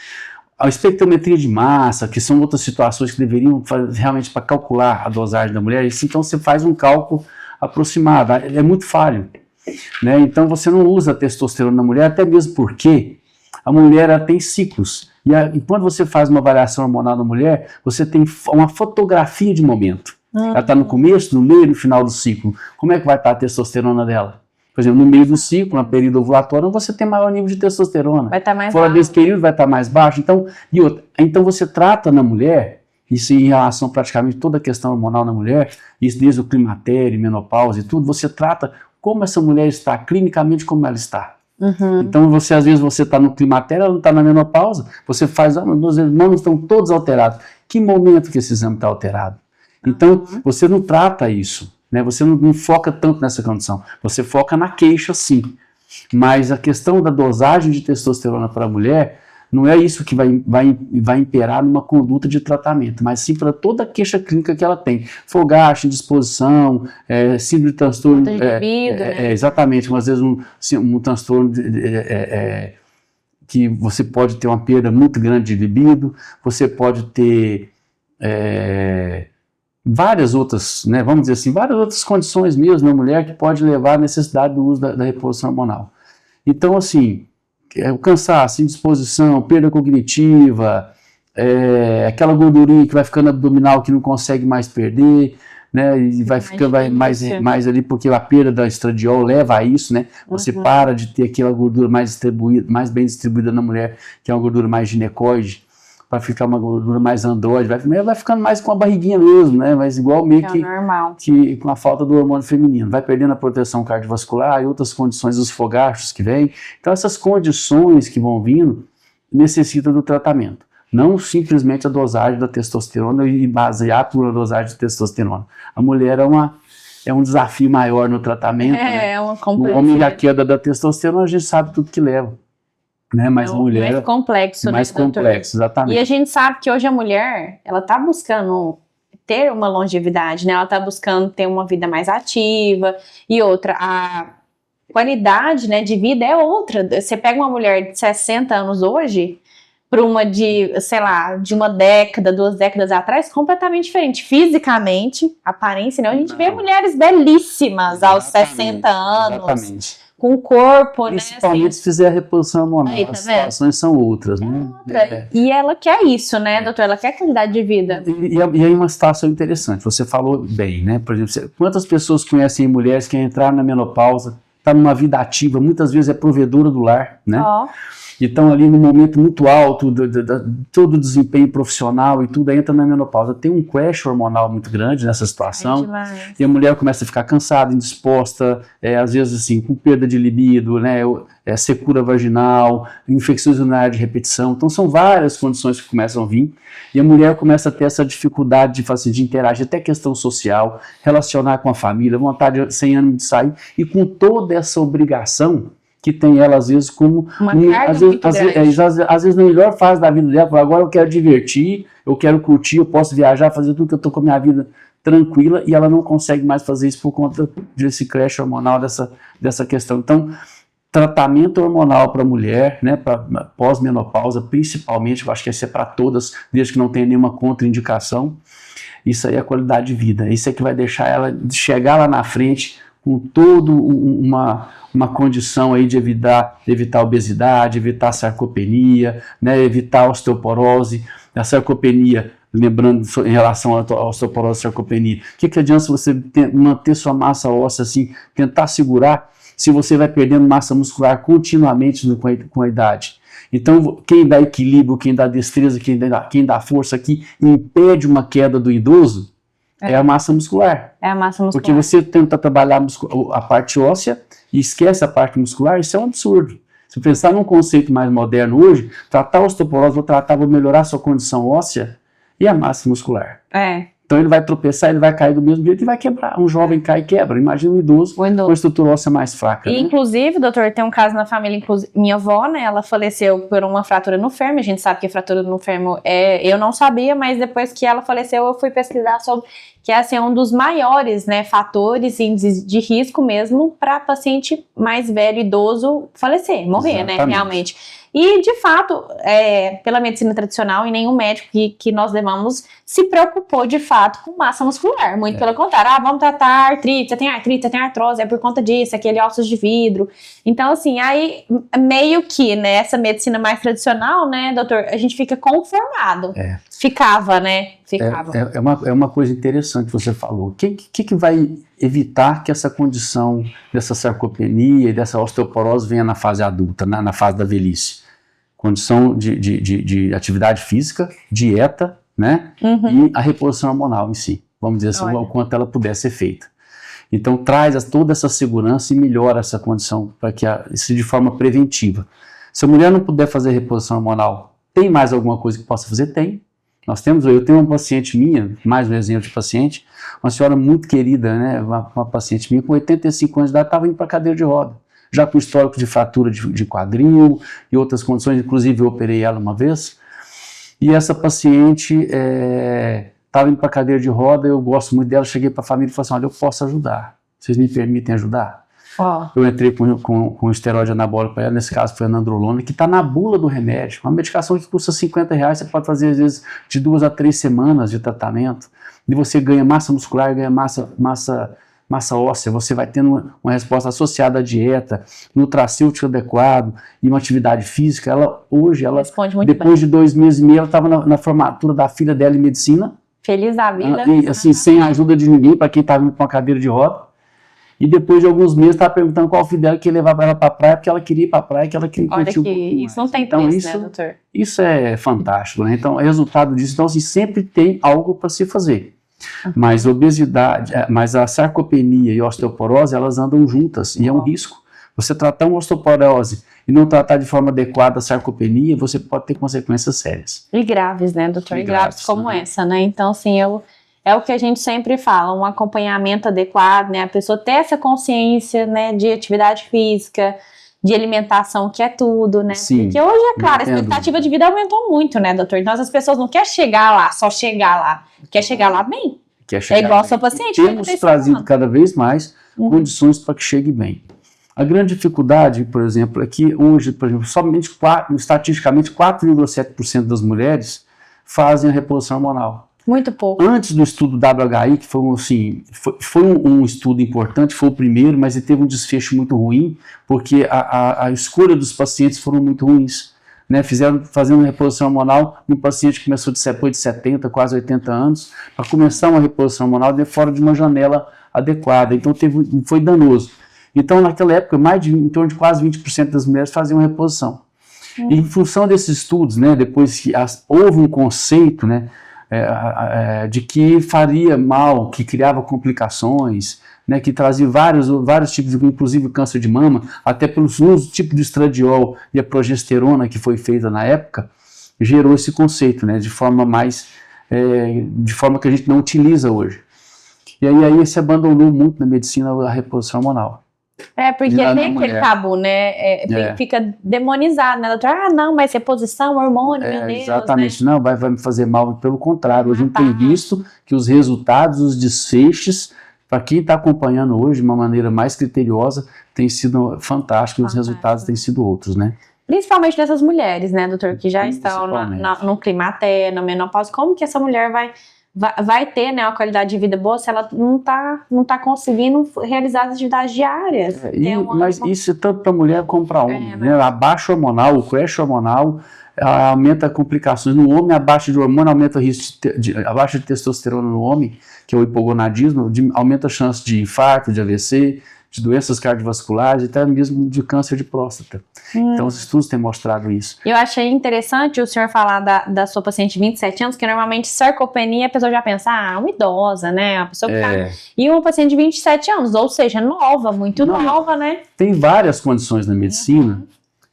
A espectrometria de massa, que são outras situações que deveriam fazer realmente para calcular a dosagem da mulher, então você faz um cálculo aproximado, é muito falho, né? Então você não usa a testosterona na mulher, até mesmo porque a mulher ela tem ciclos. E quando você faz uma avaliação hormonal na mulher, você tem uma fotografia de momento. Ela está no começo, no meio e no final do ciclo. Como é que vai estar a testosterona dela? Por exemplo, no meio do ciclo, na período ovulatório, você tem maior nível de testosterona. Vai estar mais baixo. Fora desse período vai estar mais baixo. Então você trata na mulher, isso em relação a praticamente toda a questão hormonal na mulher, isso desde o climatério, menopausa e tudo, você trata como essa mulher está, clinicamente como ela está. Então às vezes você está no climatério, ela não está na menopausa, você faz, meus irmãos estão todos alterados. Que momento que esse exame está alterado? Então você não trata isso, né? Você não foca tanto nessa condição, você foca na queixa sim, mas a questão da dosagem de testosterona para a mulher não é isso que vai imperar numa conduta de tratamento, mas sim para toda a queixa clínica que ela tem. Fogacho, indisposição, síndrome de transtorno. Né? Exatamente, às vezes um transtorno que você pode ter uma perda muito grande de libido, você pode ter várias outras, né, vamos dizer assim, várias outras condições mesmo na mulher que pode levar à necessidade do uso da reposição hormonal. Então, assim, o cansaço, indisposição, perda cognitiva, aquela gordurinha que vai ficando abdominal que não consegue mais perder, né, e vai ficando mais ali porque a perda da estradiol leva a isso, né, você para de ter aquela gordura mais bem distribuída na mulher, que é uma gordura mais ginecoide, para ficar uma gordura mais andrógena, vai ficando mais com a barriguinha mesmo, né, mas igual meio que com a falta do hormônio feminino, vai perdendo a proteção cardiovascular e outras condições, os fogachos que vêm. Então essas condições que vão vindo necessitam do tratamento, não simplesmente a dosagem da testosterona e basear por uma dosagem de testosterona. A mulher é um desafio maior no tratamento, né? Uma complexidade. O homem e a queda da testosterona a gente sabe tudo que leva. Né, mas a mulher mais complexo, mais complexo, exatamente. E a gente sabe que hoje a mulher, ela tá buscando ter uma longevidade, né? Ela tá buscando ter uma vida mais ativa e outra, a qualidade, né, de vida é outra. Você pega uma mulher de 60 anos hoje para uma de, sei lá, de uma década, 2 décadas atrás, completamente diferente. Fisicamente, aparência, né? A gente vê mulheres belíssimas aos 60 anos. Exatamente. Com o corpo, principalmente, né? Se fizer a reposição hormonal, as situações são outras, né? E ela quer isso, né, doutor? Ela quer qualidade de vida. E aí uma situação interessante, você falou bem, né? Por exemplo, quantas pessoas conhecem mulheres que entraram na menopausa, estão numa vida ativa, muitas vezes é provedora do lar, né? E estão ali num momento muito alto, todo o desempenho profissional e tudo, entra na menopausa. Tem um crash hormonal muito grande nessa situação, e a mulher começa a ficar cansada, indisposta, às vezes assim, com perda de libido, né, secura vaginal, infecções urinárias de repetição. Então são várias condições que começam a vir, e a mulher começa a ter essa dificuldade de interagir, até questão social, relacionar com a família, vontade sem ânimo de sair, e com toda essa obrigação que tem ela, às vezes, como... Às vezes, na melhor fase da vida dela, agora eu quero divertir, eu quero curtir, eu posso viajar, fazer tudo que eu estou com a minha vida tranquila, e ela não consegue mais fazer isso por conta desse crash hormonal, dessa questão. Então, tratamento hormonal para a mulher, né, para pós-menopausa, principalmente, eu acho que isso é para todas, desde que não tenha nenhuma contraindicação, isso aí é qualidade de vida, isso é que vai deixar ela chegar lá na frente com toda uma condição aí de evitar a obesidade, evitar a sarcopenia, né, evitar a osteoporose. A sarcopenia, lembrando em relação à osteoporose e sarcopenia, o que adianta você manter sua massa óssea assim, tentar segurar, se você vai perdendo massa muscular continuamente com a idade. Então, quem dá equilíbrio, quem dá destreza, quem dá força aqui, impede uma queda do idoso, é a massa muscular. É a massa muscular. Porque você tenta trabalhar a parte óssea e esquece a parte muscular, isso é um absurdo. Se pensar num conceito mais moderno hoje, tratar a osteoporose, vou melhorar a sua condição óssea e a massa muscular. Então ele vai tropeçar, ele vai cair do mesmo jeito e vai quebrar. Um jovem cai e quebra. Imagina um idoso com a estrutura óssea mais fraca. E, inclusive, doutor, tem um caso na família, minha avó, né, ela faleceu por uma fratura no fêmur. A gente sabe que a fratura no fêmur eu não sabia, mas depois que ela faleceu, eu fui pesquisar sobre que assim, é um dos maiores, né, fatores de risco mesmo para paciente mais velho, idoso, falecer, morrer, exatamente, né, realmente. E, de fato, pela medicina tradicional, e nenhum médico que nós levamos se preocupou, de fato, com massa muscular. Muito pelo contrário. Vamos tratar artrite, você tem artrose, é por conta disso, aquele ossos de vidro. Então, assim, aí, meio que, né, essa medicina mais tradicional, né, doutor, a gente fica conformado. Ficava, né? Ficava. É uma coisa interessante que você falou. O que vai evitar que essa condição dessa sarcopenia e dessa osteoporose venha na fase adulta, na fase da velhice? Condição de atividade física, dieta, né? E a reposição hormonal em si. Vamos dizer assim, o quanto ela puder ser feita. Então traz toda essa segurança e melhora essa condição para que isso de forma preventiva. Se a mulher não puder fazer reposição hormonal, tem mais alguma coisa que possa fazer? Tem. Eu tenho uma paciente minha, mais um exemplo de paciente, uma senhora muito querida, né, uma paciente minha com 85 anos de idade, estava indo para cadeira de roda, já com histórico de fratura de quadril e outras condições, inclusive eu operei ela uma vez, e essa paciente estava indo para cadeira de roda, eu gosto muito dela, cheguei para a família e falei assim, olha, eu posso ajudar, vocês me permitem ajudar? Eu entrei com esteroide anabólico para ela, nesse caso foi a nandrolona, que está na bula do remédio, uma medicação que custa R$50, você pode fazer às vezes de 2 a 3 semanas de tratamento, e você ganha massa muscular, ganha massa óssea, você vai tendo uma resposta associada à dieta, nutracêutico adequado e uma atividade física. Ela depois de 2 meses e meio, ela estava na formatura da filha dela em medicina. Feliz da vida. E, assim, sem a ajuda de ninguém, para quem estava indo com uma cadeira de roda. E depois de alguns meses, estava perguntando qual filho dela que ia levar ela para a praia, porque ela queria ir para a praia, que ela queria curtir um pouquinho isso mais. Não tem preço, né, doutor? Isso é fantástico, né? Então, é resultado disso. Então, assim, sempre tem algo para se fazer. Mas mas a sarcopenia e a osteoporose, elas andam juntas, e é um risco. Você tratar uma osteoporose e não tratar de forma adequada a sarcopenia, você pode ter consequências sérias. E graves, né, doutor? E graves como essa, né? Então, assim, é o que a gente sempre fala, um acompanhamento adequado, né? A pessoa ter essa consciência, né, de atividade física, de alimentação, que é tudo, né? Sim, porque hoje, é claro, a expectativa de vida aumentou muito, né, doutor? Então, as pessoas não querem chegar lá, só chegar lá. Quer chegar lá bem. É igual ao seu paciente. Temos trazido cada vez mais condições para que chegue bem. A grande dificuldade, por exemplo, é que hoje, por exemplo, somente estatisticamente 4,7% das mulheres fazem a reposição hormonal. Muito pouco. Antes do estudo WHI, que foi um estudo importante, foi o primeiro, mas ele teve um desfecho muito ruim, porque a escolha dos pacientes foram muito ruins. Né? Fazendo reposição hormonal num paciente que começou depois de 70, quase 80 anos, para começar uma reposição hormonal fora de uma janela adequada. Então foi danoso. Então, naquela época, em torno de quase 20% das mulheres faziam reposição. E em função desses estudos, né, depois que houve um conceito, né, de que faria mal, que criava complicações, né, que trazia vários tipos de, inclusive câncer de mama, até pelos tipos de estradiol e a progesterona que foi feita na época, gerou esse conceito, né, de forma que a gente não utiliza hoje. E aí se abandonou muito na medicina a reposição hormonal. Porque tem aquele tabu, né? Fica demonizado, né, doutor? Não, mas reposição, hormônio, meu Deus. Exatamente, né? Não, vai me fazer mal, pelo contrário. Hoje a gente tem visto que os resultados, os desfechos, para quem está acompanhando hoje de uma maneira mais criteriosa, tem sido fantástico e os resultados têm sido outros, né? Principalmente dessas mulheres, né, doutor, que já estão no climatério, na menopausa. Como que essa mulher vai ter, né, uma qualidade de vida boa se ela não tá conseguindo realizar as atividades diárias? Mas isso é tanto para mulher como para homem. Né? A baixa hormonal, o crash hormonal, aumenta complicações. No homem, a baixa de hormônio aumenta o risco a baixa de testosterona no homem, que é o hipogonadismo, aumenta a chance de infarto, de AVC, de doenças cardiovasculares e até mesmo de câncer de próstata. Então, os estudos têm mostrado isso. Eu achei interessante o senhor falar da sua paciente de 27 anos, que normalmente sarcopenia a pessoa já pensa, uma idosa, né? A pessoa que tá... E uma paciente de 27 anos, ou seja, nova, muito nova, né? Tem várias condições na medicina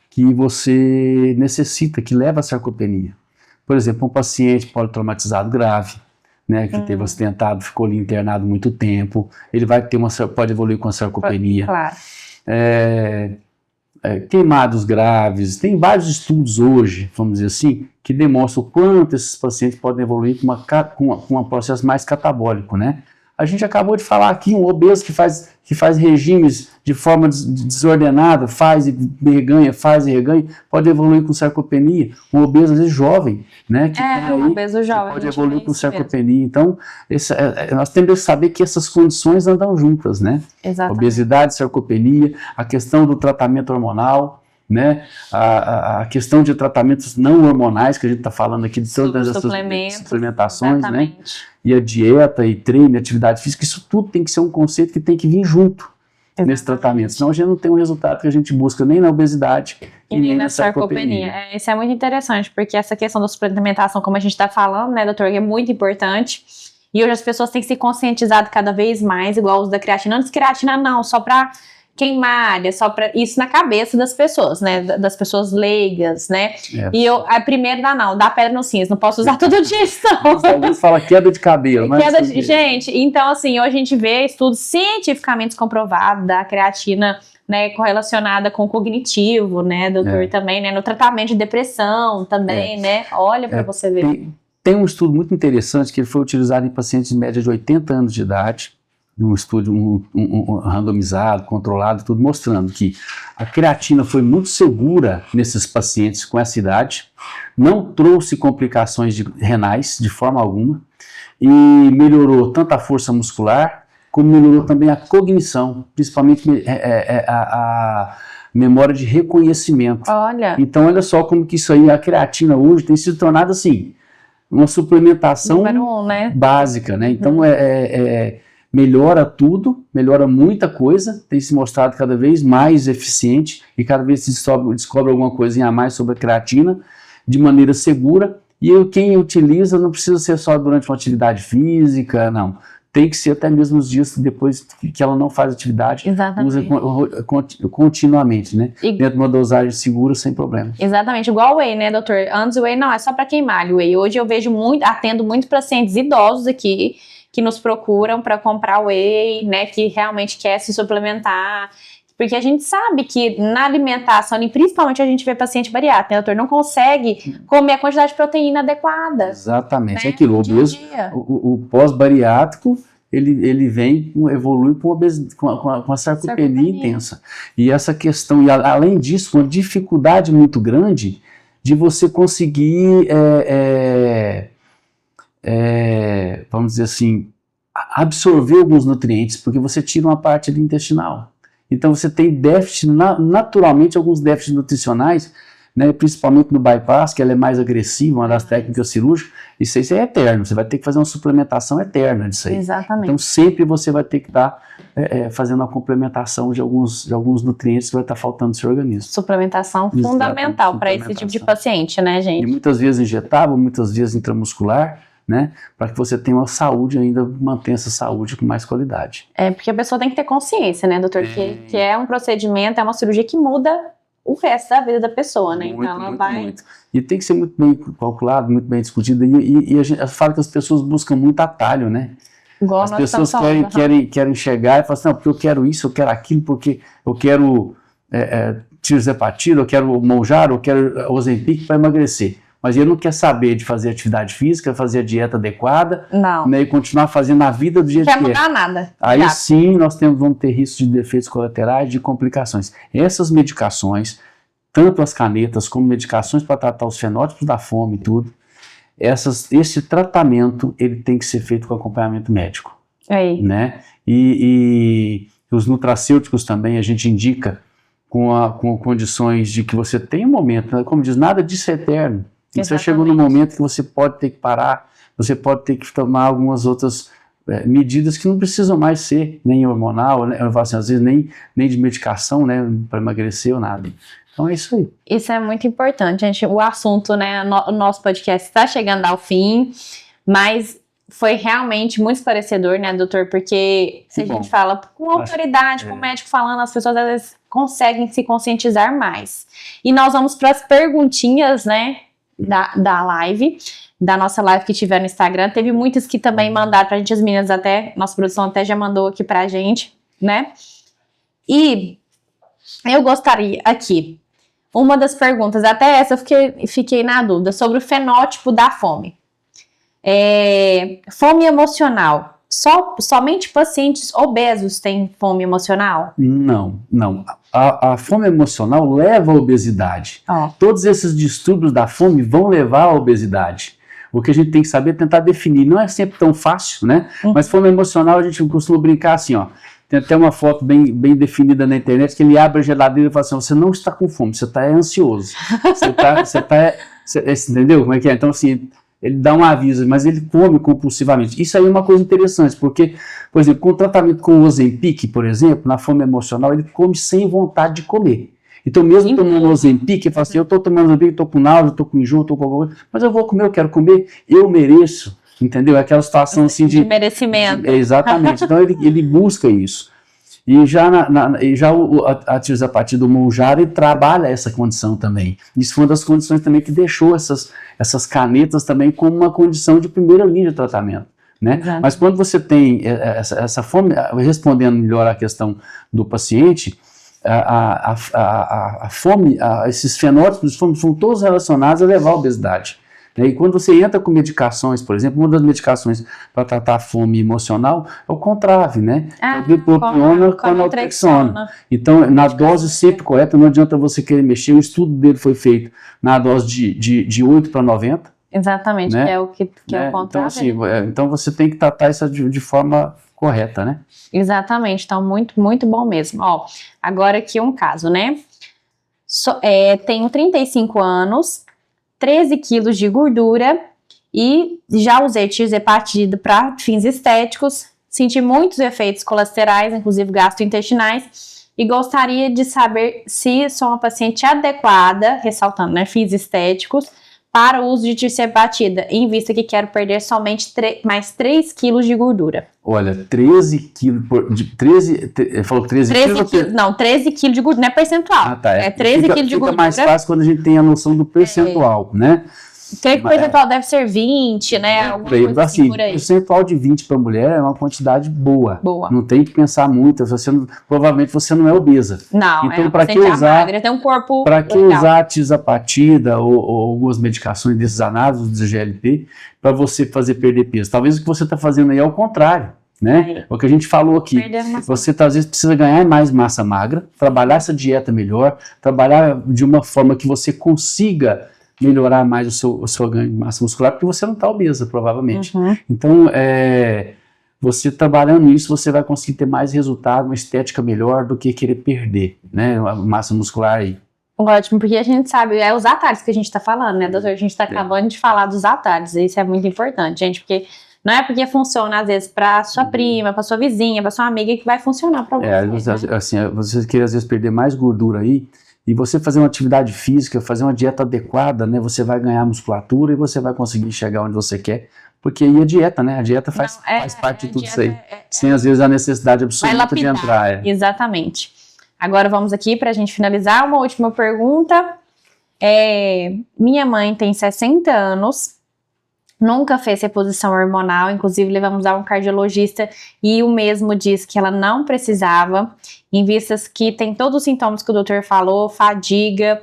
que você necessita, que leva a sarcopenia. Por exemplo, um paciente politraumatizado grave, né, que teve acidentado, ficou ali internado muito tempo, ele vai ter pode evoluir com a sarcopenia. Claro. Queimados graves, tem vários estudos hoje, vamos dizer assim, que demonstram o quanto esses pacientes podem evoluir com um processo mais catabólico, né? A gente acabou de falar aqui, um obeso que faz regimes de forma desordenada, faz e reganha, pode evoluir com sarcopenia. Um obeso, às vezes, jovem, né? Um obeso jovem. Pode evoluir com sarcopenia. Então, nós temos que saber que essas condições andam juntas, né? Exatamente. Obesidade, sarcopenia, a questão do tratamento hormonal, né? A questão de tratamentos não hormonais, que a gente está falando aqui de todas essas suplementações, né? E a dieta, e treino, e atividade física, isso tudo tem que ser um conceito que tem que vir junto nesse tratamento. Senão a gente não tem um resultado que a gente busca nem na obesidade e nem na sarcopenia. Isso é muito interessante, porque essa questão da suplementação, como a gente está falando, né, doutor, é muito importante. E hoje as pessoas têm que se conscientizar cada vez mais, igual o uso da creatina. Antes, creatina não, só para queimar, é só para isso na cabeça das pessoas, né, das pessoas leigas, né, e primeiro dá pedra nos rins, não posso usar todo dia isso não. Alguns falam queda de cabelo, mas... Gente, então assim, hoje a gente vê estudos cientificamente comprovados da creatina, né, correlacionada com o cognitivo, né, doutor, também, né, no tratamento de depressão também, né, olha para você ver. Tem um estudo muito interessante que ele foi utilizado em pacientes de média de 80 anos de idade, um estudo randomizado, controlado, tudo mostrando que a creatina foi muito segura nesses pacientes com essa idade, não trouxe complicações renais de forma alguma e melhorou tanto a força muscular como melhorou também a cognição, principalmente a memória de reconhecimento. Olha. Então olha só como que isso aí, a creatina hoje tem se tornado assim, uma suplementação número 1, né? Básica, né? Então melhora tudo, melhora muita coisa, tem se mostrado cada vez mais eficiente e cada vez se descobre alguma coisinha a mais sobre a creatina de maneira segura e quem utiliza não precisa ser só durante uma atividade física, não. Tem que ser até mesmo nos dias depois que ela não faz atividade, usa continuamente, né? Dentro de uma dosagem segura, sem problema. Exatamente, igual o whey, né, doutor? Antes o whey não, é só para queimar o whey. Hoje eu vejo atendo muitos pacientes idosos aqui, que nos procuram para comprar whey, né, que realmente quer se suplementar, porque a gente sabe que na alimentação, e principalmente a gente vê paciente bariátrico, né, doutor, não consegue comer a quantidade de proteína adequada. Exatamente, né? Aquilo, o pós-bariátrico, ele evolui com a sarcopenia intensa. E essa questão, e além disso, uma dificuldade muito grande de você conseguir vamos dizer assim, absorver alguns nutrientes, porque você tira uma parte do intestinal. Então você tem déficit, naturalmente alguns déficits nutricionais, né, principalmente no bypass, que ela é mais agressiva, uma das técnicas cirúrgicas, isso aí é eterno, você vai ter que fazer uma suplementação eterna disso aí. Exatamente. Então sempre você vai ter que estar fazendo uma complementação de alguns nutrientes que vai estar faltando no seu organismo. Suplementação fundamental para esse tipo de paciente, né, gente? E muitas vezes injetável, muitas vezes intramuscular, né, para que você tenha uma saúde ainda, mantenha essa saúde com mais qualidade. Porque a pessoa tem que ter consciência, né, doutor, que é um procedimento, é uma cirurgia que muda o resto da vida da pessoa, né, muito, então ela vai... Muito. E tem que ser muito bem calculado, muito bem discutido, e a gente fala que as pessoas buscam muito atalho, né, igual as pessoas querem chegar e falar assim, não, porque eu quero isso, eu quero aquilo, porque eu quero tirzepatida, eu quero Mounjaro, eu quero Ozempic para emagrecer. Mas ele não quer saber de fazer atividade física, fazer a dieta adequada, né, e continuar fazendo a vida do jeito que é. Não quer mudar nada. Aí sim nós vamos ter risco de defeitos colaterais, de complicações. Essas medicações, tanto as canetas como medicações para tratar os fenótipos da fome e tudo, esse tratamento ele tem que ser feito com acompanhamento médico. Né? E os nutracêuticos também a gente indica com condições de que você tem um momento, né, como diz, nada disso é eterno. Você chegou no momento que você pode ter que parar, você pode ter que tomar algumas outras medidas que não precisam mais ser nem hormonal, né? Eu falo assim, às vezes nem de medicação, né, para emagrecer ou nada. Então é isso aí. Isso é muito importante, gente. O assunto, né, o nosso podcast está chegando ao fim, mas foi realmente muito esclarecedor, né, doutor? Porque se a gente fala com autoridade, com o médico falando, as pessoas às vezes conseguem se conscientizar mais. E nós vamos para as perguntinhas, né, da live, da nossa live que tiver no Instagram. Teve muitas que também mandaram pra gente, as meninas até, nossa produção até já mandou aqui pra gente, né? E eu gostaria aqui, uma das perguntas, até essa eu fiquei na dúvida, sobre o fenótipo da fome. Fome emocional. Somente pacientes obesos têm fome emocional? Não. A fome emocional leva à obesidade. Todos esses distúrbios da fome vão levar à obesidade. O que a gente tem que saber é tentar definir. Não é sempre tão fácil, né? Mas fome emocional a gente costuma brincar assim, ó. Tem até uma foto bem definida na internet que ele abre a geladeira e fala assim, você não está com fome, você está ansioso. Você entendeu como é que é? Então assim, ele dá um aviso, mas ele come compulsivamente. Isso aí é uma coisa interessante, porque, por exemplo, com o tratamento com o Ozempic, por exemplo, na fome emocional, ele come sem vontade de comer. Então, mesmo tomando Ozempic, ele fala assim, eu estou tomando Ozempic, estou com náusea, estou com enjoo, estou com alguma coisa, mas eu vou comer, eu quero comer, eu mereço, entendeu? É aquela situação assim de merecimento. Exatamente, então ele busca isso. E já a tirzepatida do Mounjaro, ele trabalha essa condição também. Isso foi uma das condições também que deixou essas canetas também como uma condição de primeira linha de tratamento. Né? Mas quando você tem essa fome, respondendo melhor à questão do paciente, a fome, esses fenótipos de fome são todos relacionados a levar à obesidade. E quando você entra com medicações, por exemplo, uma das medicações para tratar a fome emocional é o Contrave, né? A bupropiona com a naltrexona. Então, na dose sempre correta, não adianta você querer mexer. O estudo dele foi feito na dose de 8 para 90. Exatamente, né? Que é o que é o Contrave. Então, assim, então você tem que tratar isso de forma correta, né? Exatamente, então muito, muito bom mesmo. Ó, agora aqui um caso, né? Tenho 35 anos, 13 quilos de gordura e já usei tirzepatida para fins estéticos, senti muitos efeitos colaterais, inclusive gastrointestinais, e gostaria de saber se sou uma paciente adequada, ressaltando, né, fins estéticos, para o uso de tirzepatida, em vista que quero perder somente mais 3 quilos de gordura. Olha, 13 quilos, falou 13 quilos? Não, 13 quilos de gordura, não é percentual. Tá. É 13 quilos de gordura. Fica mais fácil quando a gente tem a noção do percentual, né? Creio que o percentual deve ser 20, né? Alguma coisa assim, por aí. Percentual de 20 para mulher é uma quantidade boa. Não tem que pensar muito. Provavelmente você não é obesa. Não, então, para que usar? Magra, tem um corpo para que usar a tirzepatida ou algumas medicações desses análises de GLP para você fazer perder peso? Talvez o que você está fazendo aí é o contrário. Né? O que a gente falou aqui, você às vezes precisa ganhar mais massa magra, trabalhar essa dieta melhor, trabalhar de uma forma que você consiga melhorar mais o seu ganho de massa muscular, porque você não está obesa, provavelmente. Então, você trabalhando isso, você vai conseguir ter mais resultado, uma estética melhor do que querer perder, né, a massa muscular aí. Ótimo, porque a gente sabe, os atalhos que a gente está falando, né, doutor? A gente está acabando de falar dos atalhos, e isso é muito importante, gente, porque não é porque funciona, às vezes, para sua prima, para sua vizinha, para sua amiga, que vai funcionar para você. Né? Assim, você quer, às vezes, perder mais gordura aí, e você fazer uma atividade física, fazer uma dieta adequada, né, você vai ganhar musculatura e você vai conseguir chegar onde você quer, porque aí a dieta, né, a dieta faz parte de tudo isso aí, sem às vezes a necessidade absoluta de entrar. Exatamente. Agora vamos aqui para a gente finalizar, uma última pergunta. Minha mãe tem 60 anos, nunca fez reposição hormonal, inclusive levamos a um cardiologista e o mesmo disse que ela não precisava, em vistas que tem todos os sintomas que o doutor falou, fadiga,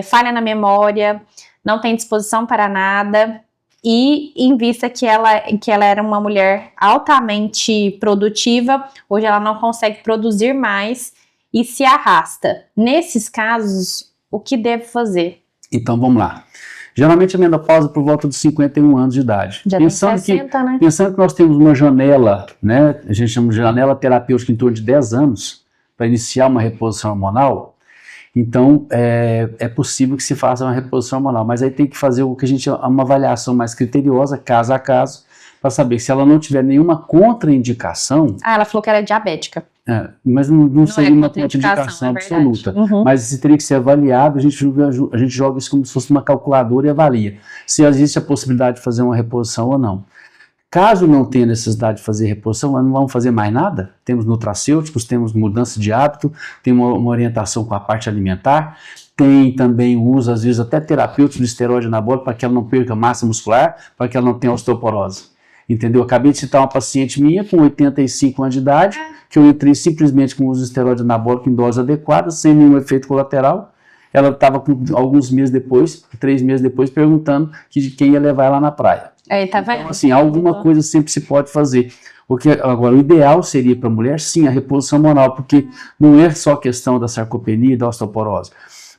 falha na memória, não tem disposição para nada, e em vista que ela era uma mulher altamente produtiva, hoje ela não consegue produzir mais e se arrasta. Nesses casos, o que deve fazer? Então vamos lá. Geralmente a menopausa por volta dos 51 anos de idade. Já pensando tem 60, né? Pensando que nós temos uma janela, né? A gente chama de janela terapêutica em torno de 10 anos para iniciar uma reposição hormonal. Então, é possível que se faça uma reposição hormonal, mas aí tem que fazer o que a gente chama uma avaliação mais criteriosa, caso a caso, para saber se ela não tiver nenhuma contraindicação. Ela falou que era diabética. Mas não seria uma contraindicação absoluta. Mas isso teria que ser avaliado, a gente joga isso como se fosse uma calculadora e avalia se existe a possibilidade de fazer uma reposição ou não. Caso não tenha necessidade de fazer reposição, nós não vamos fazer mais nada. Temos nutracêuticos, temos mudança de hábito, tem uma orientação com a parte alimentar, tem também o uso, às vezes, até terapêutico de esteroide anabólico para que ela não perca massa muscular, para que ela não tenha osteoporose. Entendeu? Acabei de citar uma paciente minha com 85 anos de idade, que eu entrei simplesmente com o uso de esteroide anabólico em dose adequada, sem nenhum efeito colateral. Ela estava alguns meses depois, 3 meses depois, perguntando de quem ia levar ela na praia. Tá vendo? Então, assim, alguma coisa sempre se pode fazer. Agora, o ideal seria para a mulher, sim, a reposição hormonal, porque não é só questão da sarcopenia e da osteoporose.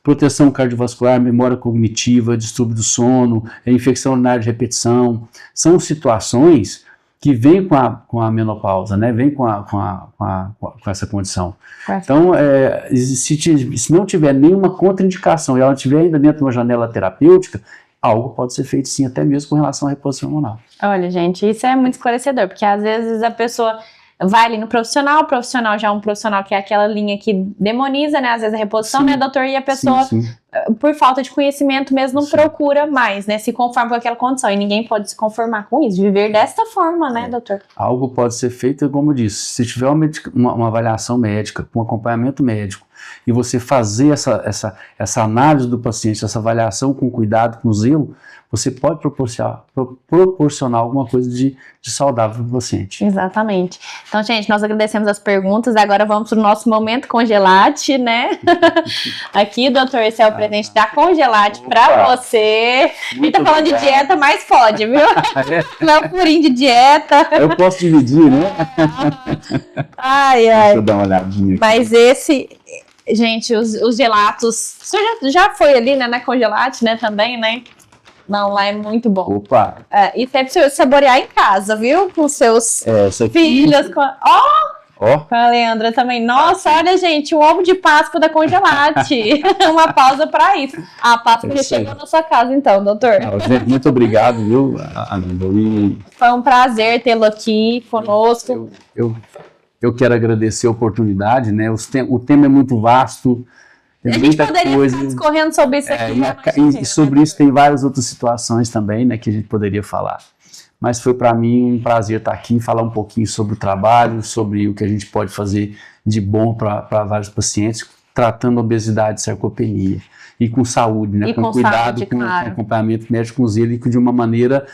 Proteção cardiovascular, memória cognitiva, distúrbio do sono, infecção urinária de repetição, são situações que vêm com a menopausa, né? Vêm com essa condição. Então, se não tiver nenhuma contraindicação e ela estiver ainda dentro de uma janela terapêutica, algo pode ser feito sim, até mesmo com relação à reposição hormonal. Olha, gente, isso é muito esclarecedor, porque às vezes a pessoa vai ali no profissional, o profissional já é um profissional que é aquela linha que demoniza, né, às vezes a reposição, né, doutor, e a pessoa, por falta de conhecimento mesmo, não procura mais, né, se conforma com aquela condição, e ninguém pode se conformar com isso, viver desta forma, né, doutor? Algo pode ser feito, como eu disse, se tiver uma avaliação médica, um acompanhamento médico, e você fazer essa análise do paciente, essa avaliação com cuidado, com zelo, você pode proporcionar alguma coisa de saudável para o paciente. Exatamente. Então, gente, nós agradecemos as perguntas. Agora vamos para o nosso momento Congelate, né? Aqui, doutor, esse é o presente da Congelate para você. A gente tá falando de dieta, mas pode, viu? Não é um furinho de dieta. Eu posso dividir, né? Ai. Deixa eu dar uma olhadinha aqui. Mas esse... Gente, os gelatos... O senhor já foi ali, né, na Congelate, né, também, né? Não, lá é muito bom. Opa! E deve saborear em casa, viu? Com seus filhos. Com a Leandra também. Nossa, olha, gente, um ovo de Páscoa da Congelate. Uma pausa para isso. A Páscoa já chegou na sua casa, então, doutor. Gente, muito obrigado, viu, Ananda? Foi um prazer tê-lo aqui conosco. Eu quero agradecer a oportunidade, né? O tema é muito vasto. Tem a gente poderia ficar discorrendo sobre isso aqui. E sobre isso tem várias outras situações também, né, que a gente poderia falar. Mas foi para mim um prazer estar aqui, falar um pouquinho sobre o trabalho, sobre o que a gente pode fazer de bom para vários pacientes, tratando obesidade e sarcopenia. E com saúde, né? Com cuidado, com acompanhamento médico, com zelo, e de uma maneira,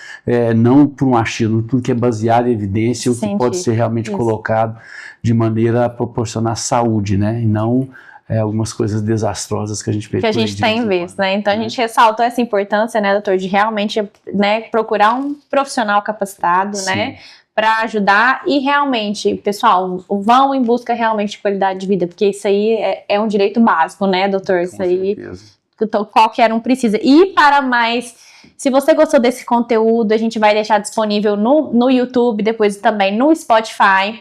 não por um achismo, tudo que é baseado em evidência, o que pode ser realmente colocado de maneira a proporcionar saúde, né? E não algumas coisas desastrosas que a gente tem visto, né? Então a gente ressaltou essa importância, né, doutor, de realmente, né, procurar um profissional capacitado, né, para ajudar e realmente, pessoal, vão em busca realmente de qualidade de vida, porque isso aí é um direito básico, né, doutor? Isso aí qualquer um precisa. E para mais, se você gostou desse conteúdo, a gente vai deixar disponível no YouTube, depois também no Spotify.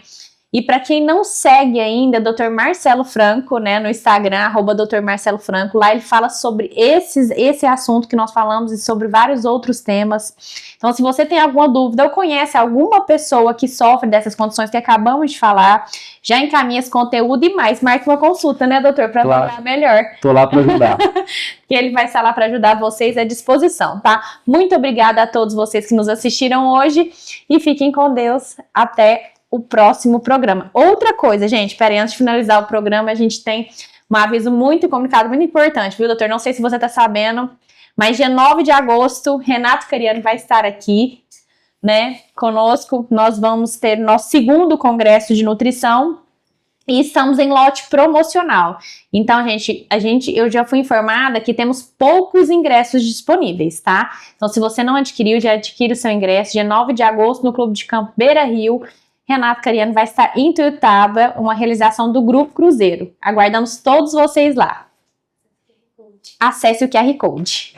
E para quem não segue ainda, Dr. Marcelo Franco, né, no Instagram, @Dr. Marcelo Franco, lá ele fala sobre esse assunto que nós falamos e sobre vários outros temas. Então, se você tem alguma dúvida ou conhece alguma pessoa que sofre dessas condições que acabamos de falar, já encaminha esse conteúdo e mais, marque uma consulta, né, doutor, para falar melhor. Tô lá para ajudar. Que ele vai estar lá para ajudar vocês à disposição, tá? Muito obrigada a todos vocês que nos assistiram hoje e fiquem com Deus. Até o próximo programa. Outra coisa, gente, peraí, antes de finalizar o programa, a gente tem um aviso muito comunicado, muito importante, viu, doutor? Não sei se você tá sabendo, mas dia 9 de agosto, Renato Cariano vai estar aqui, né, conosco. Nós vamos ter nosso segundo congresso de nutrição e estamos em lote promocional. Então, eu já fui informada que temos poucos ingressos disponíveis, tá? Então, se você não adquiriu, já adquire o seu ingresso. Dia 9 de agosto, no Clube de Campo Beira-Rio, Renato Cariano vai estar em Tuiutaba, uma realização do Grupo Cruzeiro. Aguardamos todos vocês lá. Acesse o QR Code.